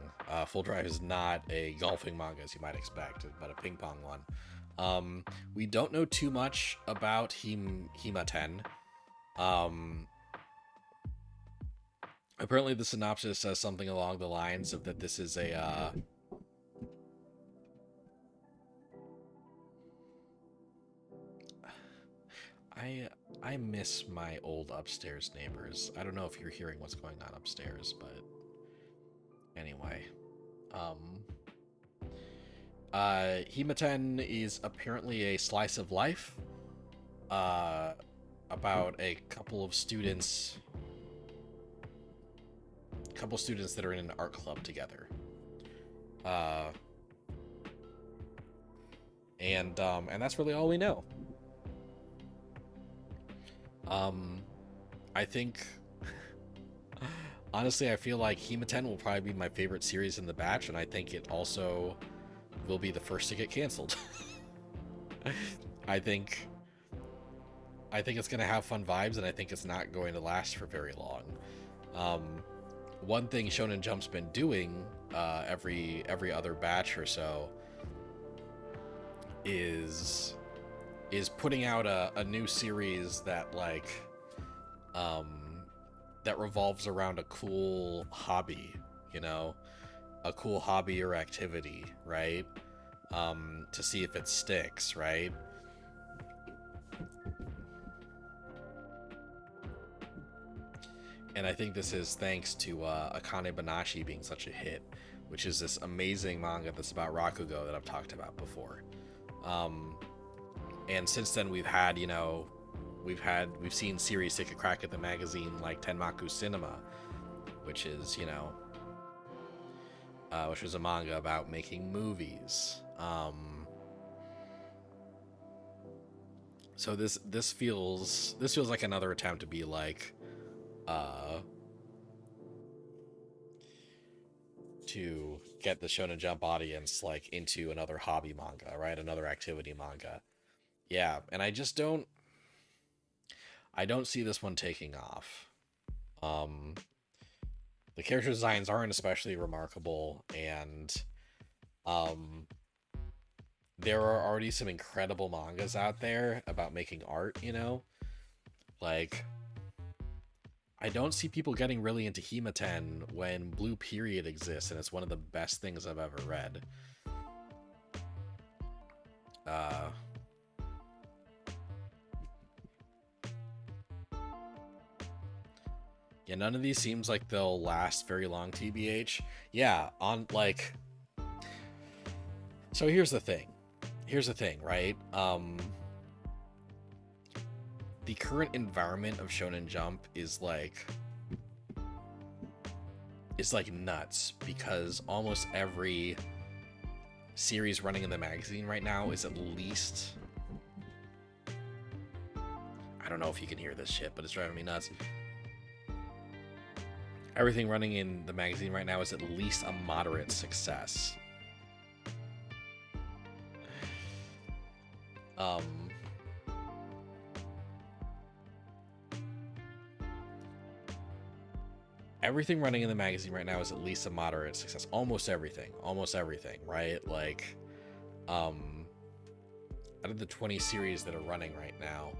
Full Drive is not a golfing manga as you might expect, but a ping pong one. We don't know too much about Himaten. Um, Apparently the synopsis says something along the lines of that this is a I miss my old upstairs neighbors. I don't know if you're hearing what's going on upstairs, but anyway. Um Himaten is apparently a slice of life uh about a couple students that are in an art club together. Uh and that's really all we know. Um I think honestly, I feel like Himaten will probably be my favorite series in the batch, and I think it also will be the first to get canceled. I think it's gonna have fun vibes, and I think it's not going to last for very long. Um, One thing Shonen Jump's been doing every other batch or so is putting out a new series that um, that revolves around a cool hobby, you know, a cool hobby or activity, right? To see if it sticks, right? And I think this is thanks to Akane Banashi being such a hit, which is this amazing manga that's about Rakugo that I've talked about before. Um, and since then we've had, you know, we've seen series take a crack at the magazine like Tenmaku Cinema, which is, you know, which was a manga about making movies. So this feels like another attempt to be like uh to get the Shonen Jump audience like into another hobby manga, right? Another activity manga. Yeah, and I don't see this one taking off. Um The character designs aren't especially remarkable, and um, there are already some incredible mangas out there about making art. Like I don't see people getting really into Hematen when Blue Period exists, and it's one of the best things I've ever read. Uh, yeah, none of these seems like they'll last very long, TBH. Yeah, on like. So here's the thing. Here's the thing, right? The current environment of Shonen Jump is like nuts because almost every series running in the magazine right now is at least, I don't know if you can hear this shit, but it's driving me nuts. Everything running in the magazine right now is at least a moderate success. Um, Everything running in the magazine right now is at least a moderate success. Almost everything, right? Like, out of the 20 series that are running right now,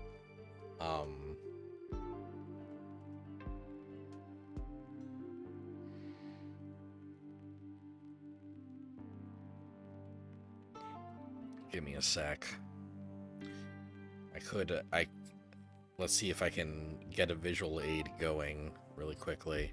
um, give me a sec. Let's see if I can get a visual aid going really quickly.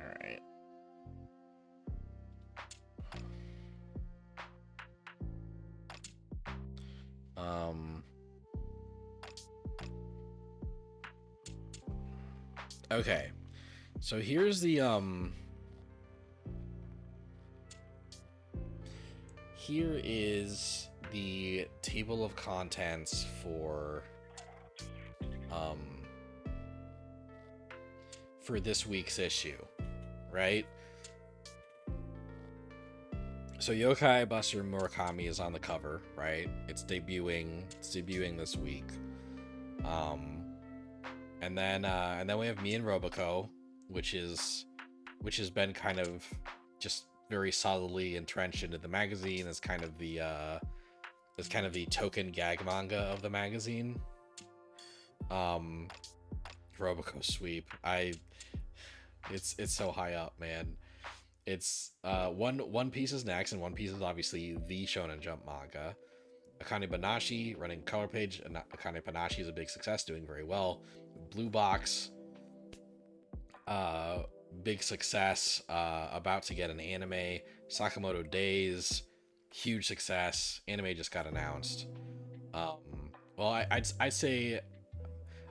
All right. Um. Okay. So here is the table of contents um for this week's issue, right? So Yokai Buster Murakami is on the cover, right? It's debuting this week. Um and then we have Me and Roboco, which has been kind of just very solidly entrenched into the magazine as kind of the token gag manga of the magazine. Roboco Sweep. It's so high up, man. It's One Piece is next, and One Piece is obviously the Shonen Jump manga. Akane Banashi running color page, and Akane Banashi is a big success, doing very well. Blue Box, big success, about to get an anime. Sakamoto Days, huge success. Anime just got announced. Well, I'd say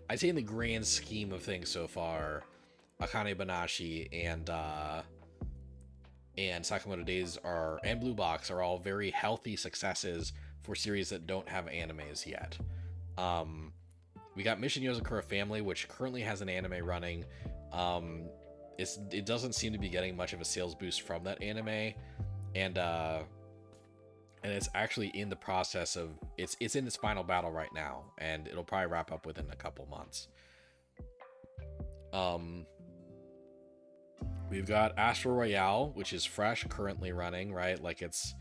in the grand scheme of things so far, Akane Banashi and Sakamoto Days and Blue Box are all very healthy successes for series that don't have animes yet. We got Mission Yozakura Family, which currently has an anime running. It doesn't seem to be getting much of a sales boost from that anime, and it's actually in the process of it's in its final battle right now, and it'll probably wrap up within a couple months. We've got Astro Royale, which is fresh, currently running, right? Like it's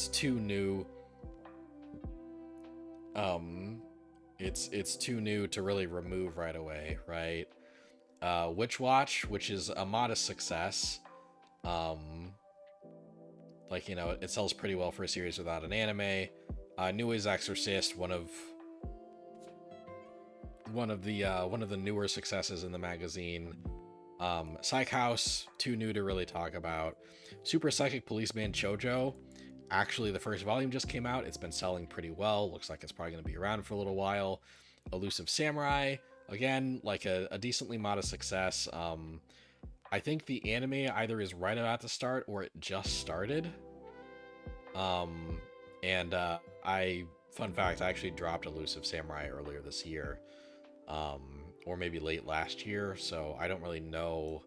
too new. Um, it's too new to really remove right away, right? Witch Watch, which is a modest success. Um, like it sells pretty well for a series without an anime. New Ways Exorcist, one of the newer successes in the magazine. Psych House, too new to really talk about. Super Psychic Policeman Chojo, actually the first volume just came out. It's been selling pretty well. Looks like it's probably going to be around for a little while. Elusive Samurai, again, like a decently modest success. I think the anime either is right about to start or it just started. Um, and fun fact, I actually dropped Elusive Samurai earlier this year, um, or maybe late last year, so I don't really know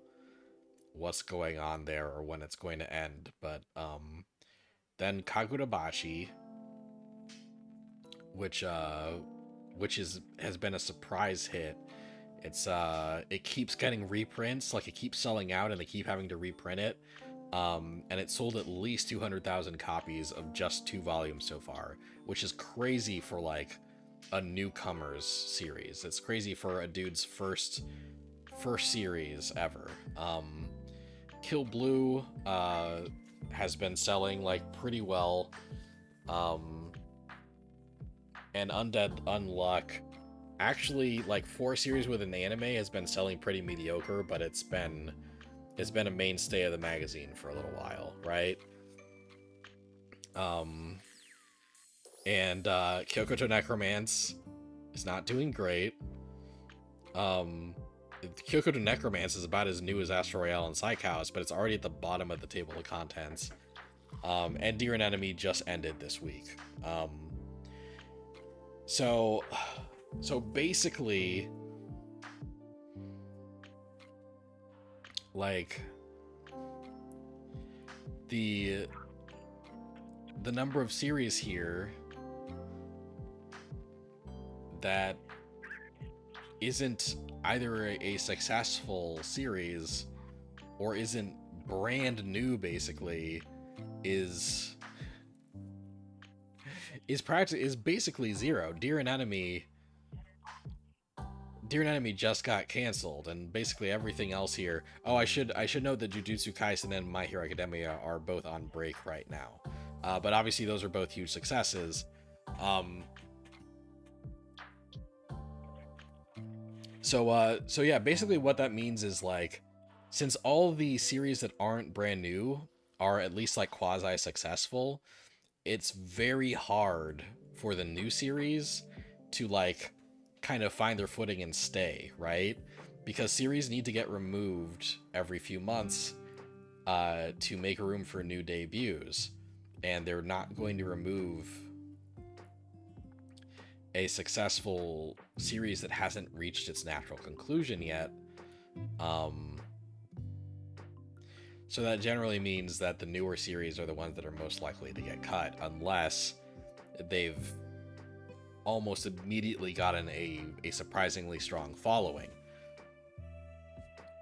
what's going on there or when it's going to end. But then Kagurabashi, which has been a surprise hit. It keeps getting reprints, like it keeps selling out, and they keep having to reprint it. And it sold at least 200,000 copies of just 2 volumes so far, which is crazy for like a newcomers series. It's crazy for a dude's first series ever. Kill Blue has been selling like pretty well. Um, and Undead Unluck, actually, like 4 series with an anime has been selling pretty mediocre, but it's been a mainstay of the magazine for a little while, right? Um, and Kyoko to Necromance is not doing great. Um, Kyoko to Necromance is about as new as Astro Royale and Psych House, but it's already at the bottom of the table of contents. And Dear and Enemy just ended this week. So basically, like the number of series here that isn't either a successful series or isn't brand new, basically, is basically zero. Dear and Enemy just got canceled, and basically everything else here. Oh, I should note that Jujutsu Kaisen and My Hero Academia are both on break right now, but obviously those are both huge successes. Um, so yeah, basically what that means is like, since all the series that aren't brand new are at least like quasi successful, it's very hard for the new series to like kind of find their footing and stay, right? Because series need to get removed every few months to make room for new debuts, and they're not going to remove a successful series that hasn't reached its natural conclusion yet. Um, so that generally means that the newer series are the ones that are most likely to get cut, unless they've almost immediately gotten a surprisingly strong following.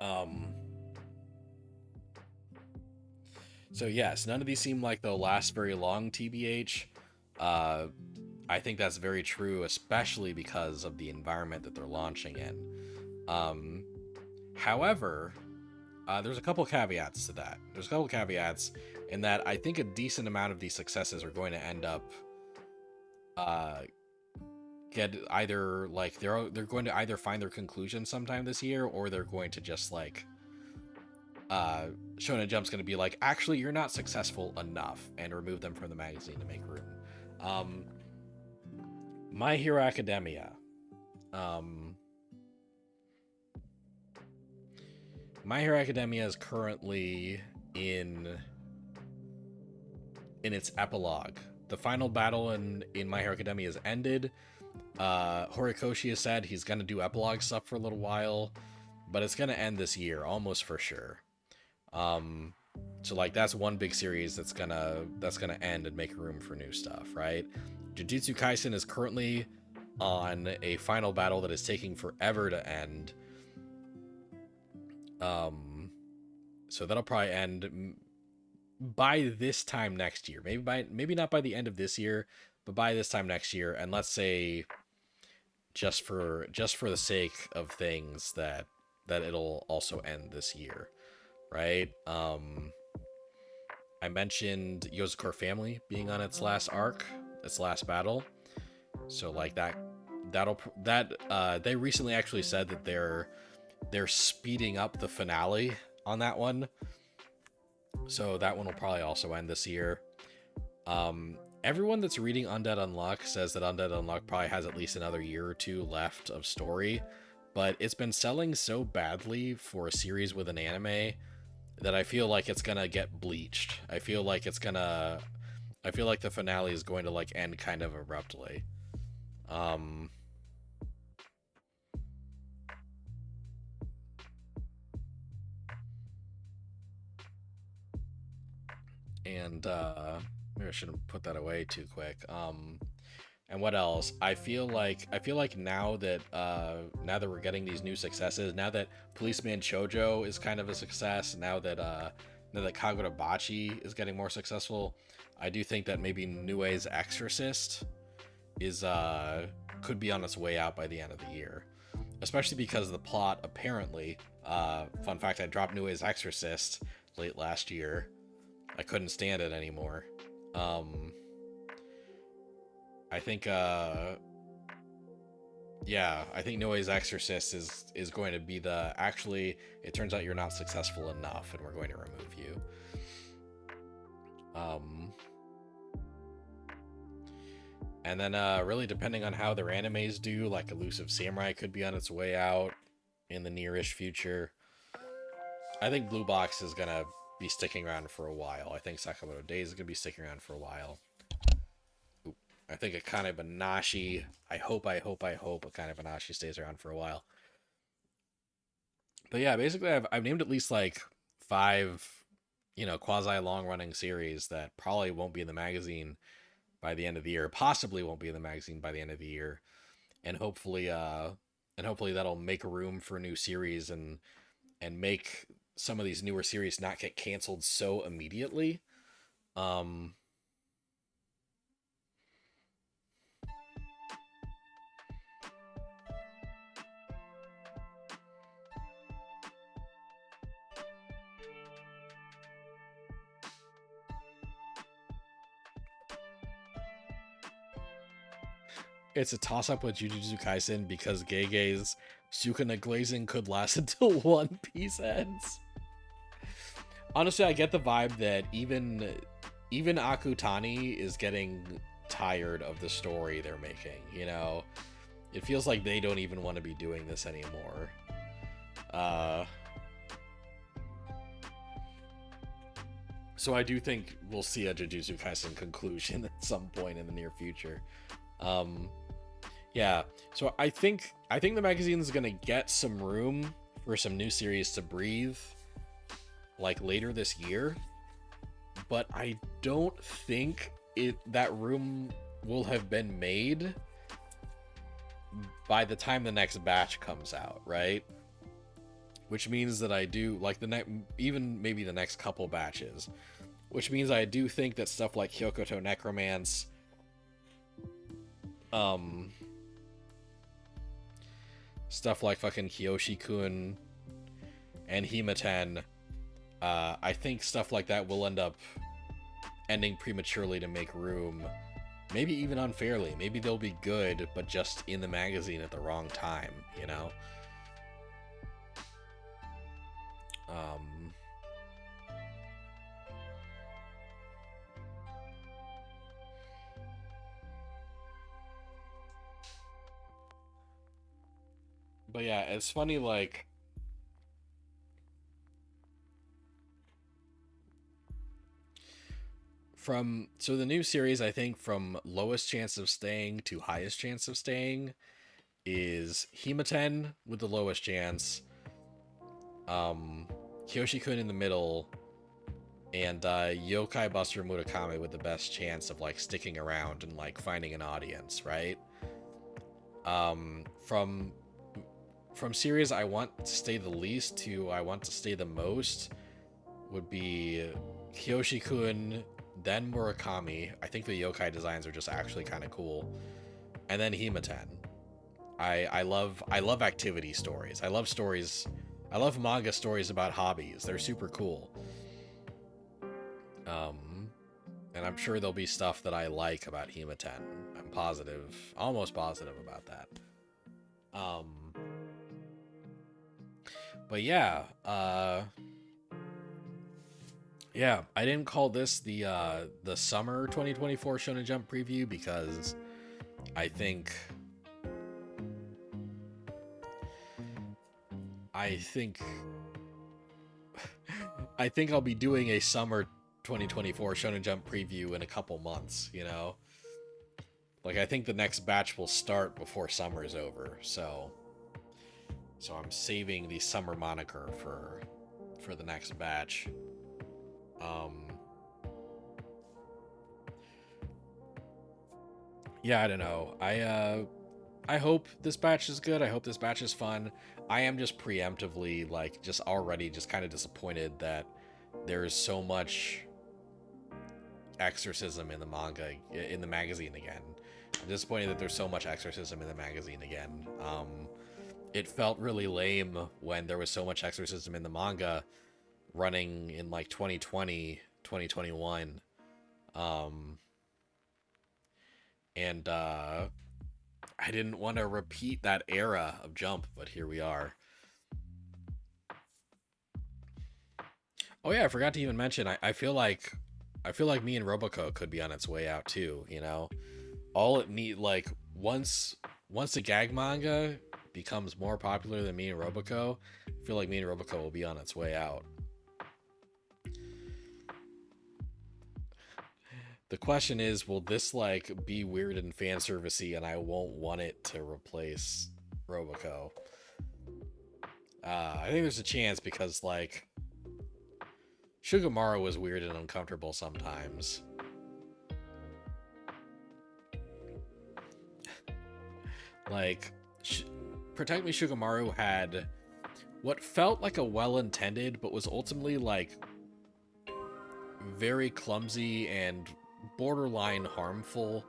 Um, so yes, none of these seem like they'll last very long, TBH. Uh, I think that's very true, especially because of the environment that they're launching in. Um, however, there's a couple caveats to that. There's a couple caveats in that I think a decent amount of these successes are going to end up uh, get either like they're going to either find their conclusion sometime this year, or they're going to just like Shonen Jump's going to be like, actually, you're not successful enough, and remove them from the magazine to make room. Um, My Hero Academia. Um, My Hero Academia is currently in its epilogue. The final battle in My Hero Academia has ended. Horikoshi has said he's gonna do epilogue stuff for a little while, but it's gonna end this year, almost for sure. So like that's one big series that's gonna end and make room for new stuff, right? Jujutsu Kaisen is currently on a final battle that is taking forever to end. So that'll probably end by this time next year. Maybe not by the end of this year, but by this time next year. And let's say just for the sake of things that it'll also end this year, right? I mentioned Yozakura Family being on its last arc, its last battle. So like they recently actually said that they're speeding up the finale on that one. So that one will probably also end this year. Everyone that's reading Undead Unluck says that Undead Unluck probably has at least another year or two left of story, but it's been selling so badly for a series with an anime that I feel like it's gonna get bleached. I feel like the finale is going to like end kind of abruptly. Um, and maybe I shouldn't put that away too quick. And what else? I feel like now that we're getting these new successes, now that Policeman Chojo is kind of a success, now that Kagurabachi is getting more successful, I do think that maybe Nue's Exorcist is could be on its way out by the end of the year. Especially because the plot apparently, fun fact, I dropped Nue's Exorcist late last year. I couldn't stand it anymore. Um I think yeah, I think Noe's Exorcist is going to be the actually it turns out you're not successful enough and we're going to remove you. Um and then really depending on how their animes do, like Elusive Samurai could be on its way out in the nearish future. I think Blue Box is gonna be sticking around for a while. I think Sakamoto Days is gonna be sticking around for a while. I think a kind of Banashi. I hope a kind of Banashi stays around for a while. But yeah, basically, I've named at least like five, quasi long running series that probably won't be in the magazine by the end of the year. Possibly won't be in the magazine by the end of the year, and hopefully that'll make room for new series and make some of these newer series not get canceled so immediately. Um, it's a toss up with Jujutsu Kaisen because Gege's Sukuna glazing could last until One Piece ends. Honestly, I get the vibe that even Akutani is getting tired of the story they're making. It feels like they don't even want to be doing this anymore. Uh, so I do think we'll see a Jujutsu Kaisen conclusion at some point in the near future. Um, yeah. So I think the magazine is gonna get some room for some new series to breathe, like later this year. But I don't think that room will have been made by the time the next batch comes out, right? Which means that I do like even maybe the next couple batches. Which means I do think that stuff like Hyokoto Necromance, um, stuff like fucking Kiyoshi-kun and Himaten, I think stuff like that will end up ending prematurely to make room. Maybe even unfairly. Maybe they'll be good, but just in the magazine at the wrong time, you know? Um, but yeah, it's funny, like, so the new series, I think, from lowest chance of staying to highest chance of staying is Himaten with the lowest chance, um, Kiyoshi-kun in the middle, and Yokai Buster Murakami with the best chance of like sticking around and like finding an audience, right? From series I want to stay the least to I want to stay the most. would be Kiyoshi-kun, then Murakami. I think the yokai designs are just actually kind of cool. And then Himiten. I love activity stories. I love manga stories about hobbies. They're super cool. And I'm sure there'll be stuff that I like about Himiten. I'm positive, almost positive about that. Um, but yeah, yeah, I didn't call this the summer 2024 Shonen Jump preview because I think I think I think I'll be doing a summer 2024 Shonen Jump preview in a couple months, you know? Like I think the next batch will start before summer's over. So I'm saving the summer moniker for the next batch. Um yeah, I don't know. I hope this batch is good. I hope this batch is fun. I am just preemptively like just already just kind of disappointed that there's so much exorcism in the manga in the magazine again. I'm disappointed that there's so much exorcism in the magazine again. It felt really lame when there was so much exorcism in the manga running in like 2020, 2021. And I didn't want to repeat that era of Jump, but here we are. Oh yeah, I forgot to even mention. I feel like me and Roboco could be on its way out too. You know, all it need like once the gag manga becomes more popular than me and Roboco, I feel like me and Roboco will be on its way out. The question is, will this like be weird and fan servicey, and I won't want it to replace Roboco? I think there's a chance because like Sugamaru was weird and uncomfortable sometimes. Like, Protect Me Sugamaru had what felt like a well-intended, but was ultimately like very clumsy and borderline harmful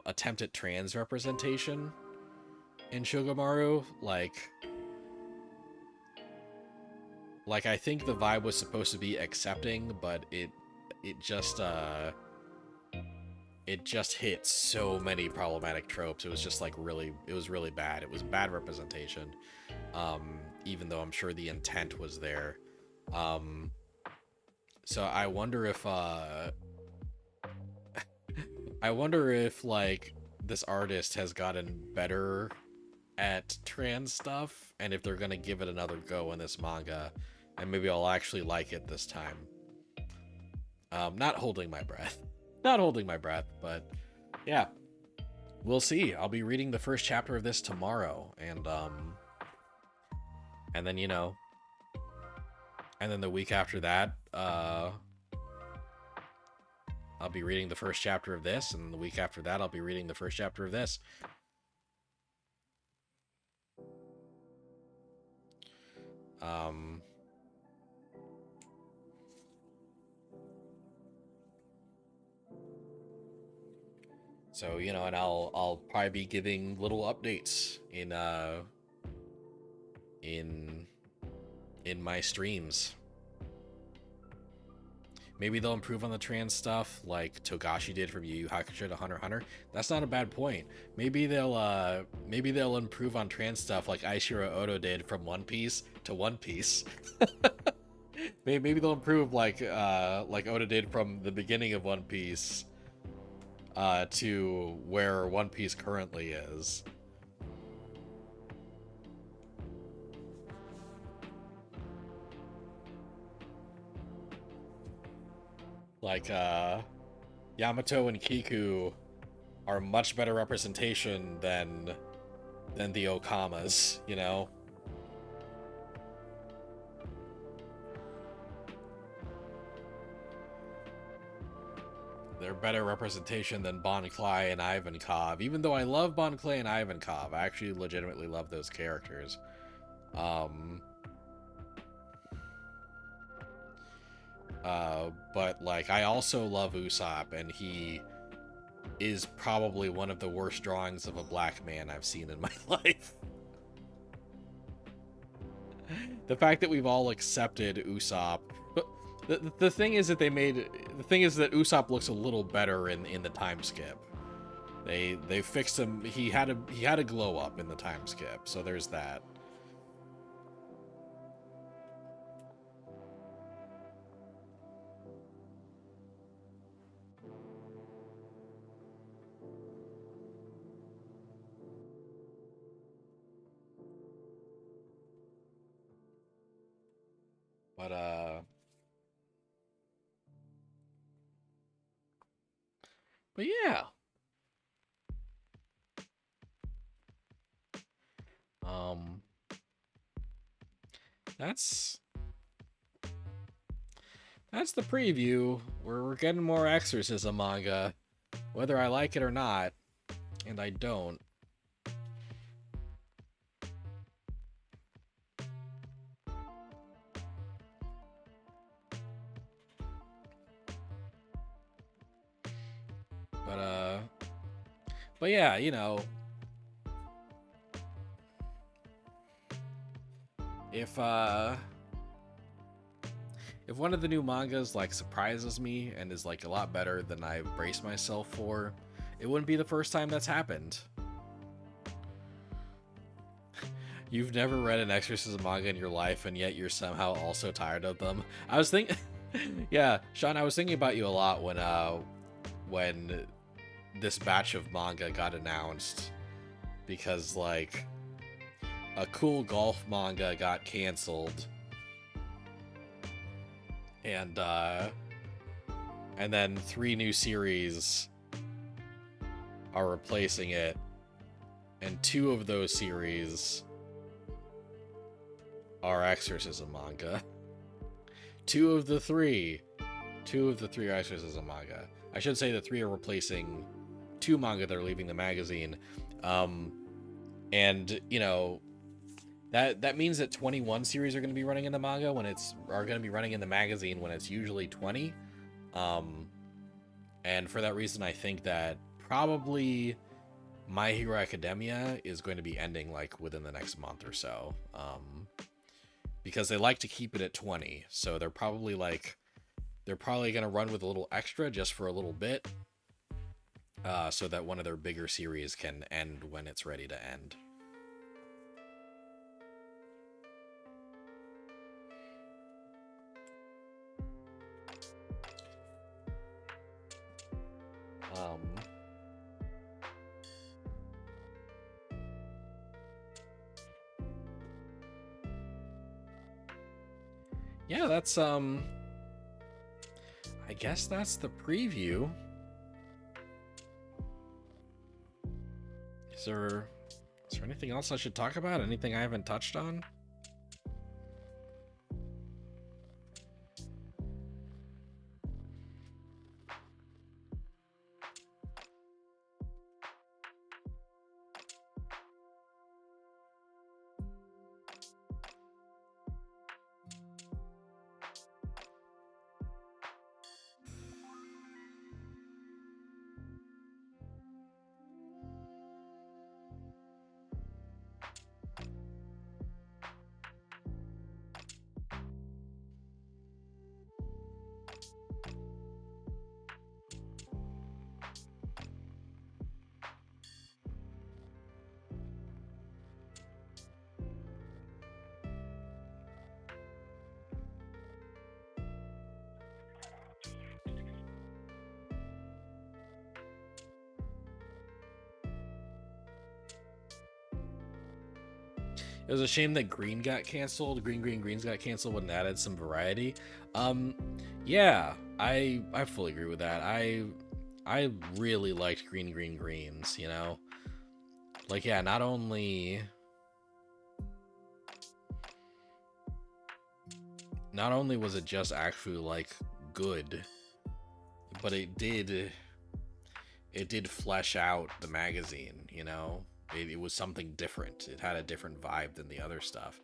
attempt at trans representation in Sugamaru. Like I think the vibe was supposed to be accepting, but it just hit so many problematic tropes. It was just like it was really bad. It was bad representation. Even though I'm sure the intent was there. So I wonder if like this artist has gotten better at trans stuff, and if they're gonna give it another go in this manga, and maybe I'll actually like it this time. Not holding my breath. Not holding my breath, but yeah. We'll see. I'll be reading the first chapter of this tomorrow, and then and then the week after that, I'll be reading the first chapter of this, and the week after that, I'll be reading the first chapter of this. So, and I'll probably be giving little updates in my streams. Maybe they'll improve on the trans stuff like Togashi did from Yu Yu Hakusho to Hunter x Hunter. That's not a bad point. Maybe they'll improve on trans stuff like Aishiro Odo did from One Piece to One Piece. Maybe they'll improve like Oda did from the beginning of One Piece to where One Piece currently is. Like Yamato and Kiku are much better representation than the Okamas, They're better representation than Bon Clay and Ivankov. Even though I love Bon Clay and Ivankov, I actually legitimately love those characters. But like I also love Usopp, and he is probably one of the worst drawings of a black man I've seen in my life. The fact that we've all accepted Usopp, but the thing is that the thing is that Usopp looks a little better in the time skip. They fixed him. He had a glow up in the time skip, so there's that. But but yeah. Um that's that's the preview. We're getting more exorcism manga, whether I like it or not, and I don't. But but yeah, you know, if if one of the new mangas like surprises me and is like a lot better than I braced myself for, it wouldn't be the first time that's happened. You've never read an exorcism manga in your life, and yet you're somehow also tired of them. I was thinking, yeah, Sean, I was thinking about you a lot when this batch of manga got announced, because like a cool golf manga got canceled, and then 3 new series are replacing it, and 2 of those series are exorcism manga. 2 of the 3 are exorcism manga. I should say the 3 are replacing 2 manga that are leaving the magazine. And you know, that means that 21 series are going to be running in the manga when are going to be running in the magazine when it's usually 20. And for that reason, I think that probably My Hero Academia is going to be ending like within the next month or so. Because they like to keep it at 20, so they're probably going to run with a little extra just for a little bit, so that one of their bigger series can end when it's ready to end. Yeah, that's I guess that's the preview. Is there anything else I should talk about? Anything I haven't touched on? It was a shame that Green got canceled. Greens got canceled when it added some variety. Yeah, I fully agree with that. I really liked Greens. You know, like yeah, not only was it just actually like good, but it did flesh out the magazine. You know, it was something different. It had a different vibe than the other stuff.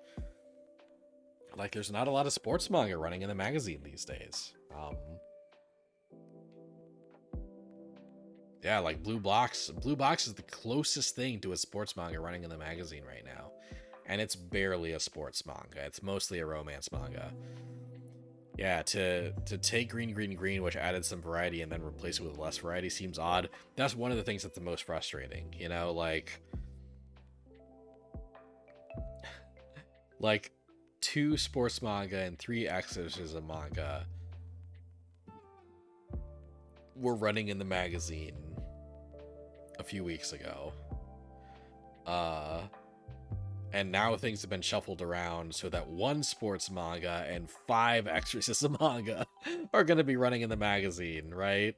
Like, there's not a lot of sports manga running in the magazine these days. Um, yeah, like Blue Box. Blue Box is the closest thing to a sports manga running in the magazine right now, and it's barely a sports manga. It's mostly a romance manga. Yeah, to take Green Green Green, which added some variety, and then replace it with less variety seems odd. That's one of the things that's the most frustrating. You know, like two sports manga and three exorcism manga were running in the magazine a few weeks ago. Uh and now things have been shuffled around so that one sports manga and five exorcism manga are going to be running in the magazine, right?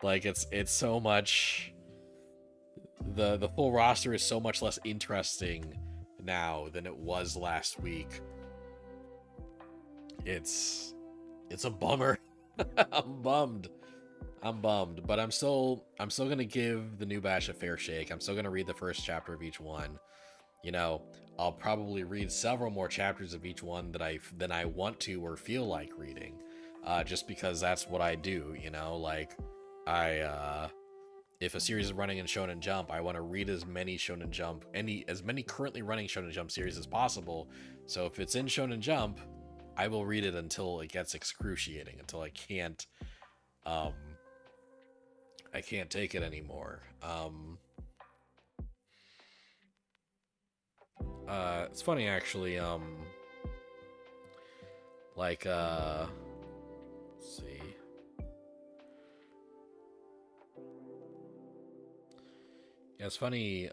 Like it's so much, the full roster is so much less interesting now than it was last week. It's a bummer. I'm bummed. I'm bummed, but I'm still gonna give the new batch a fair shake. I'm still gonna read the first chapter of each one. You know, I'll probably read several more chapters of each one than I want to or feel like reading, just because that's what I do. You know, like I if a series is running in Shonen Jump, I want to read as many Shonen Jump, as many currently running Shonen Jump series as possible. So if it's in Shonen Jump, I will read it until it gets excruciating, until um, I can't take it anymore. It's funny actually. Like, let's see. Yeah, it's funny.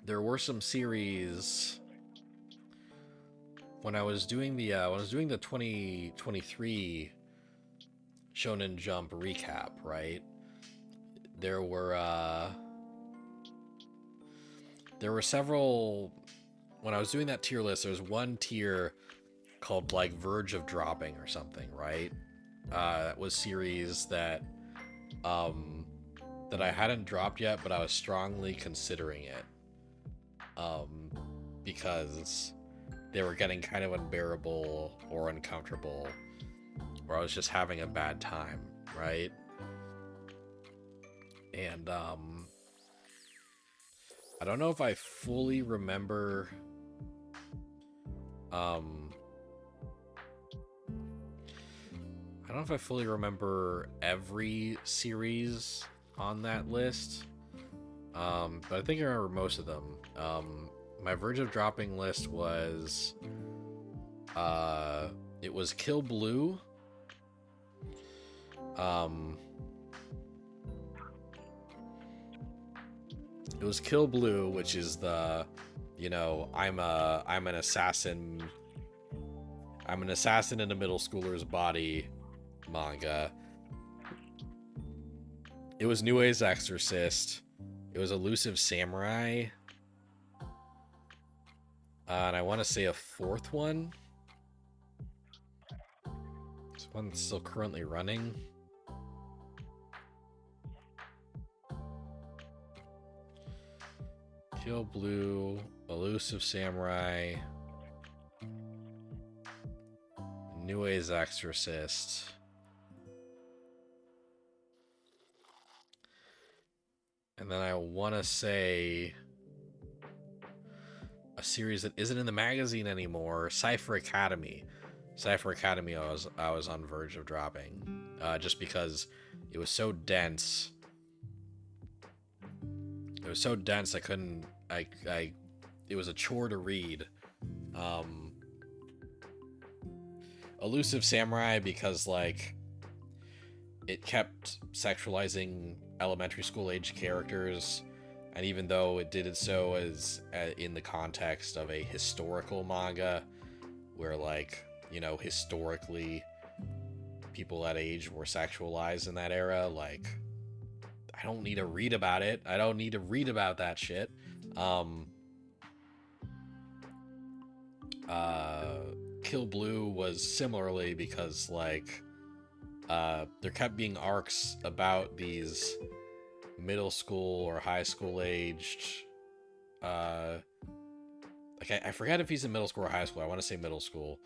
There were some series when I was doing the 2023 Shonen Jump recap, right? There were uh there were several when I was doing that tier list. There's one tier called like Verge of Dropping or something, right? That was series um that I hadn't dropped yet, but I was strongly considering it. Um because they were getting kind of unbearable or uncomfortable, or I was just having a bad time, right? And I don't know if I fully remember um I don't know if I fully remember every series on that list. But I think I remember most of them. My Verge of Dropping list was uh it was Kill Blue. Um it was Kill Blue, which is the, you know, I'm an assassin in a middle schooler's body manga. It was Nue's Exorcist. It was Elusive Samurai. And I want to say a fourth one. This one's still currently running. Kill Blue, Elusive Samurai, Nue's Exorcist. And then I want to say a series that isn't in the magazine anymore, Cypher Academy. Cypher Academy, I was on verge of dropping, just because it was so dense. It was so dense I couldn't. It was a chore to read. Um, Elusive Samurai, because like it kept sexualizing elementary school age characters, and even though it did it so as in the context of a historical manga where, like, you know, historically people that age were sexualized in that era, like, I don't need to read about it. I don't need to read about that shit. um Kill Blue was similarly, because like there kept being arcs about these middle school or high school aged like I forget if he's in middle school or high school. I want to say middle school.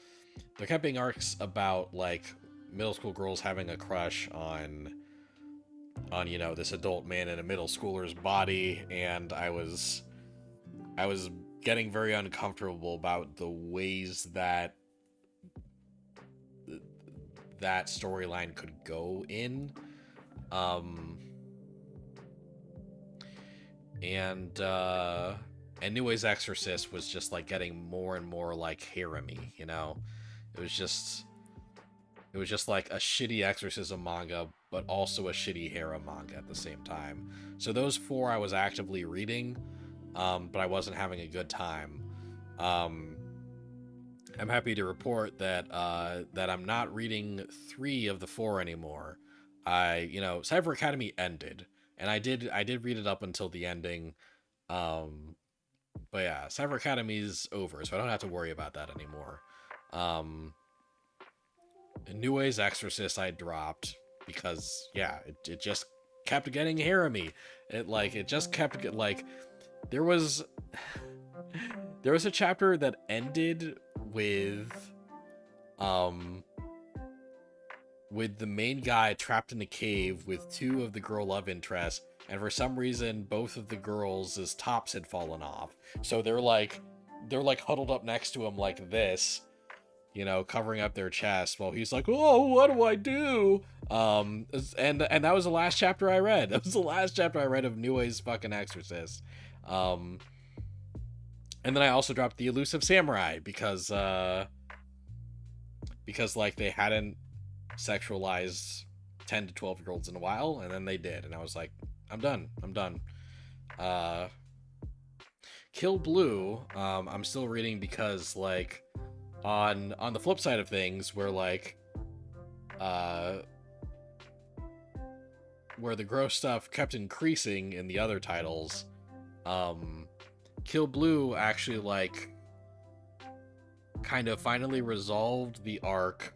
There kept being arcs about like middle school girls having a crush on this adult man in a middle schooler's body, and I was getting very uncomfortable about the ways that storyline could go in. Um, and Niue's Exorcist was just like getting more and more like harem-y. It was just it was just like a shitty exorcism manga, but also a shitty harem manga at the same time. So those four I was actively reading, but I wasn't having a good time. Um, I'm happy to report that I'm not reading three of the four anymore. Cyber Academy ended, and I did read it up until the ending. Um, but yeah, Cyber Academy's over, so I don't have to worry about that anymore. Um, Niue's Exorcist I dropped because yeah, it just kept getting harem-y. It just kept like there was there was a chapter that ended um with the main guy trapped in a cave with two of the girl love interests, and for some reason both of the girls' tops had fallen off. So they're like huddled up next to him like this, covering up their chest while he's like, "Oh, what do I do?" And that was the last chapter I read. That was the last chapter I read of Niue's fucking Exorcist. Um, and then I also dropped the Elusive Samurai because like they hadn't sexualized 10 to 12 year olds in a while, and then they did, and I was like, I'm done. uh Kill Blue, I'm still reading because like on the flip side of things, uh where the gross stuff kept increasing in the other titles, um Kill Blue actually like kind of finally resolved the arc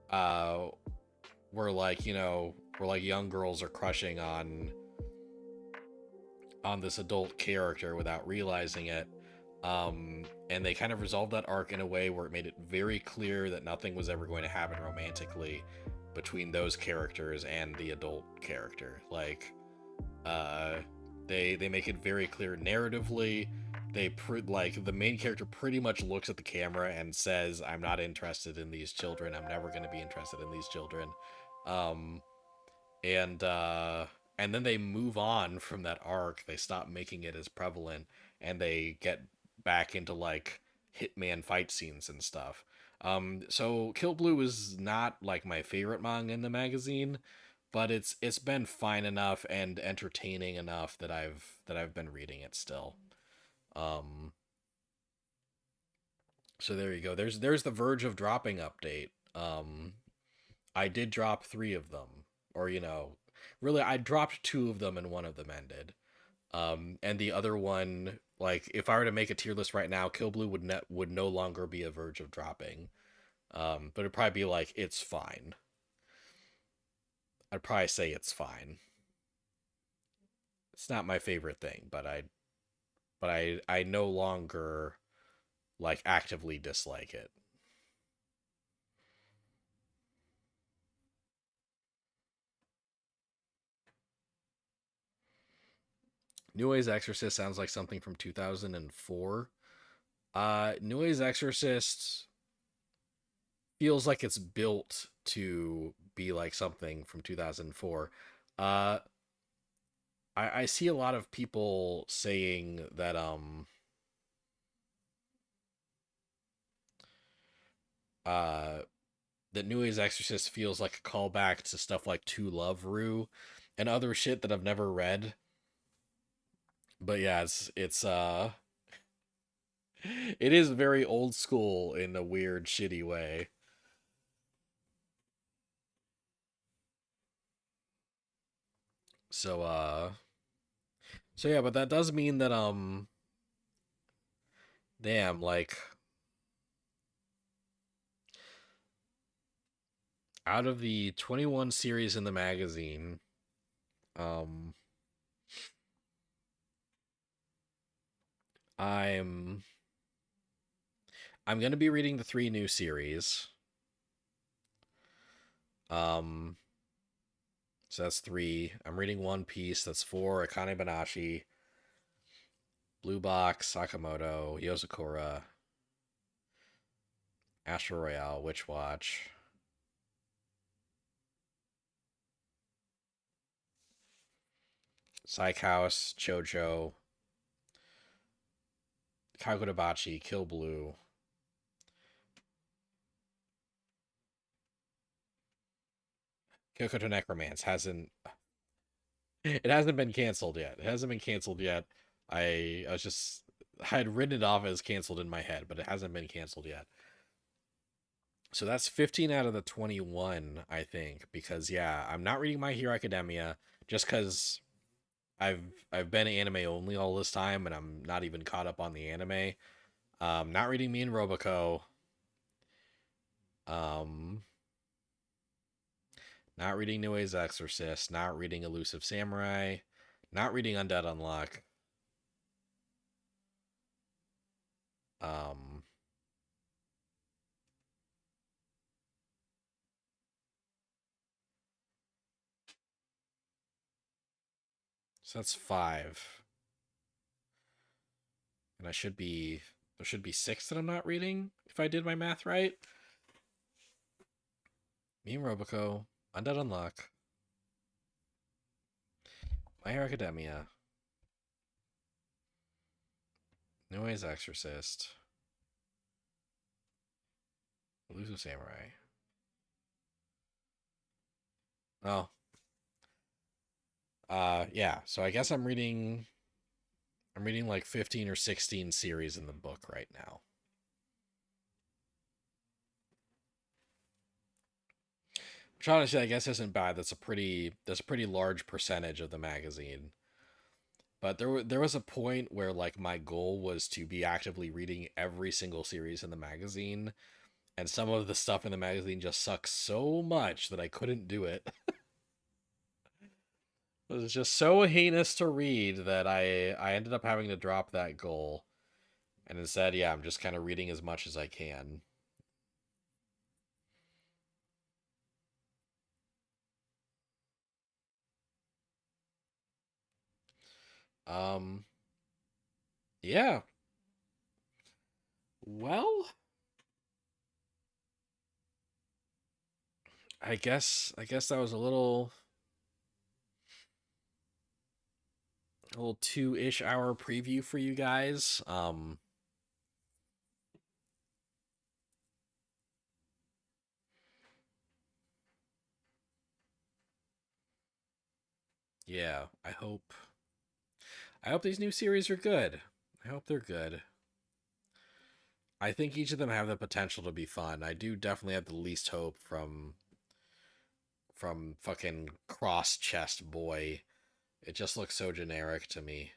uh where young girls are crushing on this adult character without realizing it. And they kind of resolved that arc in a way where it made it very clear that nothing was ever going to happen romantically between those characters and the adult character. Like, uh, they make it very clear narratively. Like the main character pretty much looks at the camera and says, "I'm not interested in these children. I'm never going to be interested in these children." Um, and and then they move on from that arc. They stop making it as prevalent, and they get back into like hitman fight scenes and stuff. So Kill Blue is not like my favorite manga in the magazine, but it's been fine enough and entertaining enough that I've been reading it still. um so there you go. There's the Verge of Dropping update. I did drop three of them, or really I dropped two of them and one of them ended. And the other one, like if I were to make a tier list right now, Kill Blue would no longer be a Verge of Dropping. But it'd probably be like it's fine. I'd probably say it's fine. It's not my favorite thing, but I no longer like actively dislike it. Niue's Exorcist sounds like something from 2004. Niue's Exorcist feels like it's built to be like something from 2004. Uh, I see a lot of people saying uh that Niue's Exorcist feels like a callback to stuff like To Love Ru and other shit that I've never read. But yeah, it is very old school in a weird shitty way. So so yeah, but that does mean that damn, like out of the 21 series in the magazine, um I'm I'm gonna be reading the three new series. Um, so that's three. I'm reading One Piece. That's four. Akane Banashi, Blue Box, Sakamoto, Yozakura, Astro Royale, Witch Watch, Psych House, Chojo, Kagodabachi, Kill Blue. Kyoko to Necromance hasn't it hasn't been canceled yet. It hasn't been canceled yet. I was just I had written it off as canceled in my head, but it hasn't been canceled yet. So that's 15 out of the 21, I think, because yeah, I'm not reading My Hero Academia just cuz I've I've been anime only all this time and I'm not even caught up on the anime. Not reading Me and Roboco. Um Not reading Nue's Exorcist, not reading Elusive Samurai, not reading Undead Unluck. Um so that's 5. And there should be 6 that I'm not reading if I did my math right. Me and Roboco, Undead Unluck, My Hero Academia, Nue's Exorcist, Elusive Samurai. Oh, yeah. So I guess I'm reading like 15 or 16 series in the book right now. Which honestly I guess isn't bad. That's a pretty large percentage of the magazine. But there was a point where like my goal was to be actively reading every single series in the magazine, and some of the stuff in the magazine just sucks so much that I couldn't do it. It was just so heinous to read that I ended up having to drop that goal. And instead, yeah, I'm just kind of reading as much as I can. Um, yeah. Well, I guess that was a little 2-ish hour preview for you guys. Yeah, I hope these new series are good. I hope they're good. I think each of them have the potential to be fun. I do definitely have the least hope from fucking cross chest boy. It just looks so generic to me.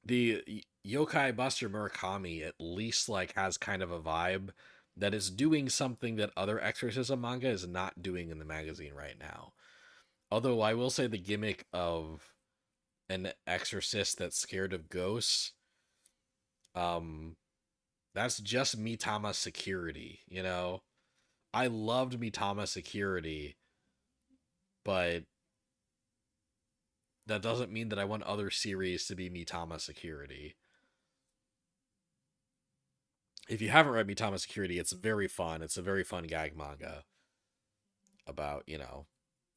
The Yokai Buster Murakami at least like has kind of a vibe that is doing something that other exorcism manga is not doing in the magazine right now. Although I will say the gimmick of an exorcist that's scared of ghosts, um, that's just Mitama Security, you know? I loved Mitama Security, but that doesn't mean that I want other series to be Mitama Security. If you haven't read Mitama Security, it's very fun. It's a very fun gag manga about,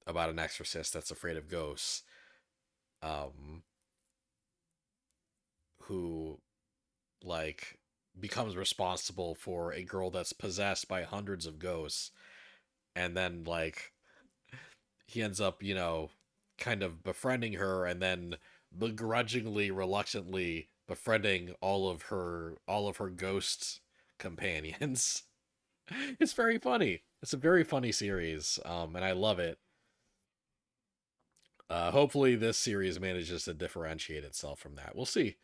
about an exorcist that's afraid of ghosts, um, who like becomes responsible for a girl that's possessed by hundreds of ghosts, and then like he ends up, kind of befriending her, and then begrudgingly, reluctantly befriending all of her ghost companions. It's very funny. It's a very funny series, and I love it. Hopefully, this series manages to differentiate itself from that. We'll see.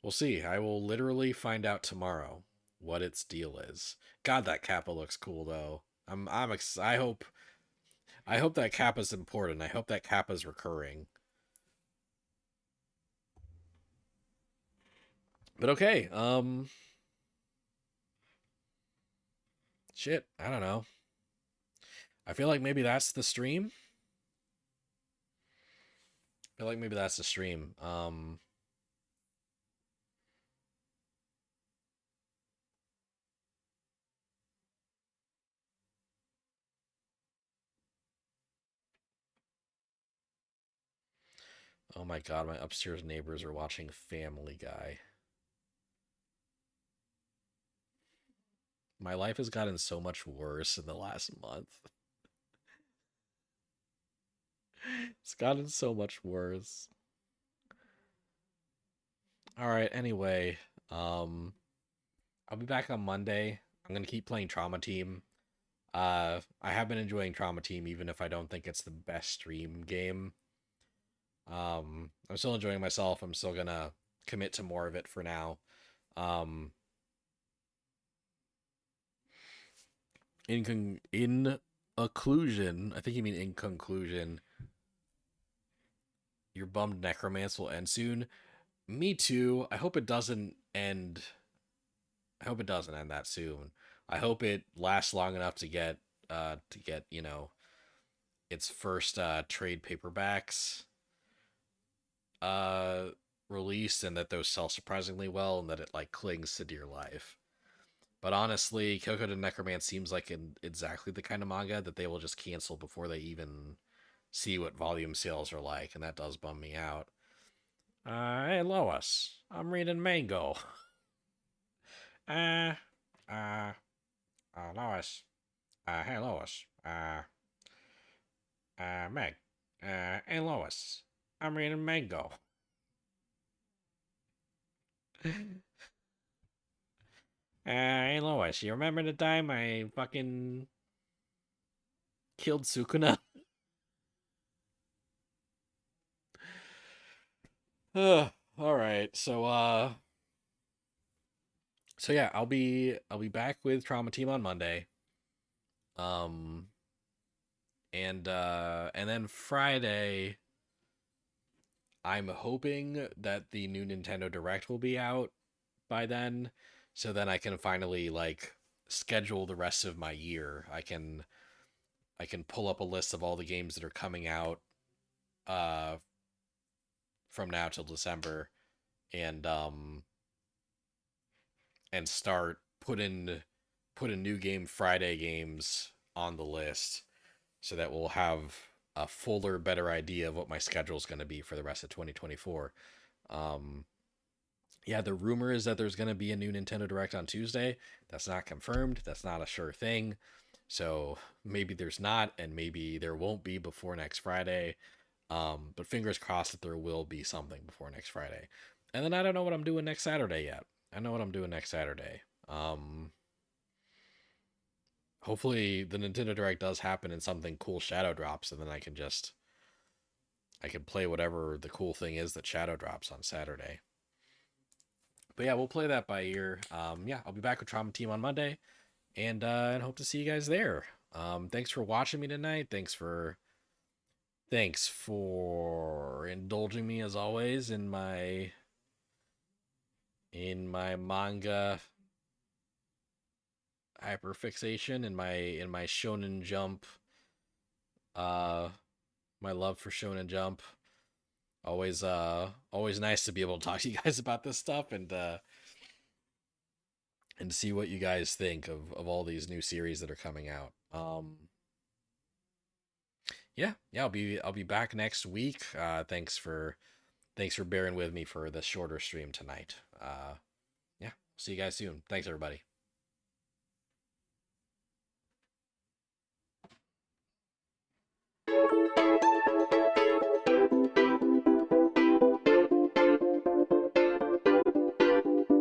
We'll see. I will literally find out tomorrow what its deal is. God, that Kappa looks cool though. I hope that Kappa's important. I hope that Kappa's recurring. But okay, shit, I don't know. I feel like maybe that's the stream. I feel like maybe that's the stream. Oh my god, my upstairs neighbors are watching Family Guy. My life has gotten so much worse in the last month. It's gotten so much worse. All right, anyway, um I'll be back on Monday. I'm going to keep playing Trauma Team. I have been enjoying Trauma Team even if I don't think it's the best stream game. I'm still enjoying myself. I'm still going to commit to more of it for now. Um in occlusion, I think you mean in conclusion, your bummed necromance will end soon. Me too. I hope it doesn't end. I hope it doesn't end that soon. I hope it lasts long enough to get, you know, its first trade paperbacks uh released, and that those sell surprisingly well, and that it like clings to dear life. But honestly, Kyoko to Necroman seems like exactly the kind of manga that they will just cancel before they even see what volume sales are like, and that does bum me out. Hey Lois, I'm reading Mango. Uh, uh, Lois. Hey Lois. Meg. Hey Lois, I'm reading Mango. Hey Lois, you remember the time I fucking killed Sukuna? All right. So yeah, I'll be back with Trauma Team on Monday. Um and then Friday I'm hoping that the new Nintendo Direct will be out by then, so then I can finally like schedule the rest of my year. I can pull up a list of all the games that are coming out uh from now till December, and start put in new game Friday games on the list, so that we'll have a fuller, better idea of what my schedule is going to be for the rest of 2024. Um, yeah, the rumor is that there's going to be a new Nintendo Direct on Tuesday. That's not confirmed. That's not a sure thing. So maybe there's not, and maybe there won't be before next Friday. But fingers crossed that there will be something before next Friday. And then I don't know what I'm doing next Saturday yet. I know what I'm doing next Saturday. Hopefully the Nintendo Direct does happen and something cool Shadow drops, and then I can play whatever the cool thing is that Shadow drops on Saturday. But yeah, we'll play that by ear. Yeah, I'll be back with Trauma Team on Monday, and hope to see you guys there. Thanks for watching me tonight. Thanks for indulging me as always in my manga hyperfixation, in my Shonen Jump, uh my love for Shonen Jump. Always nice to be able to talk to you guys about this stuff, and see what you guys think of all these new series that are coming out. Yeah, I'll be back next week. Thanks for bearing with me for the shorter stream tonight. Yeah, see you guys soon. Thanks everybody.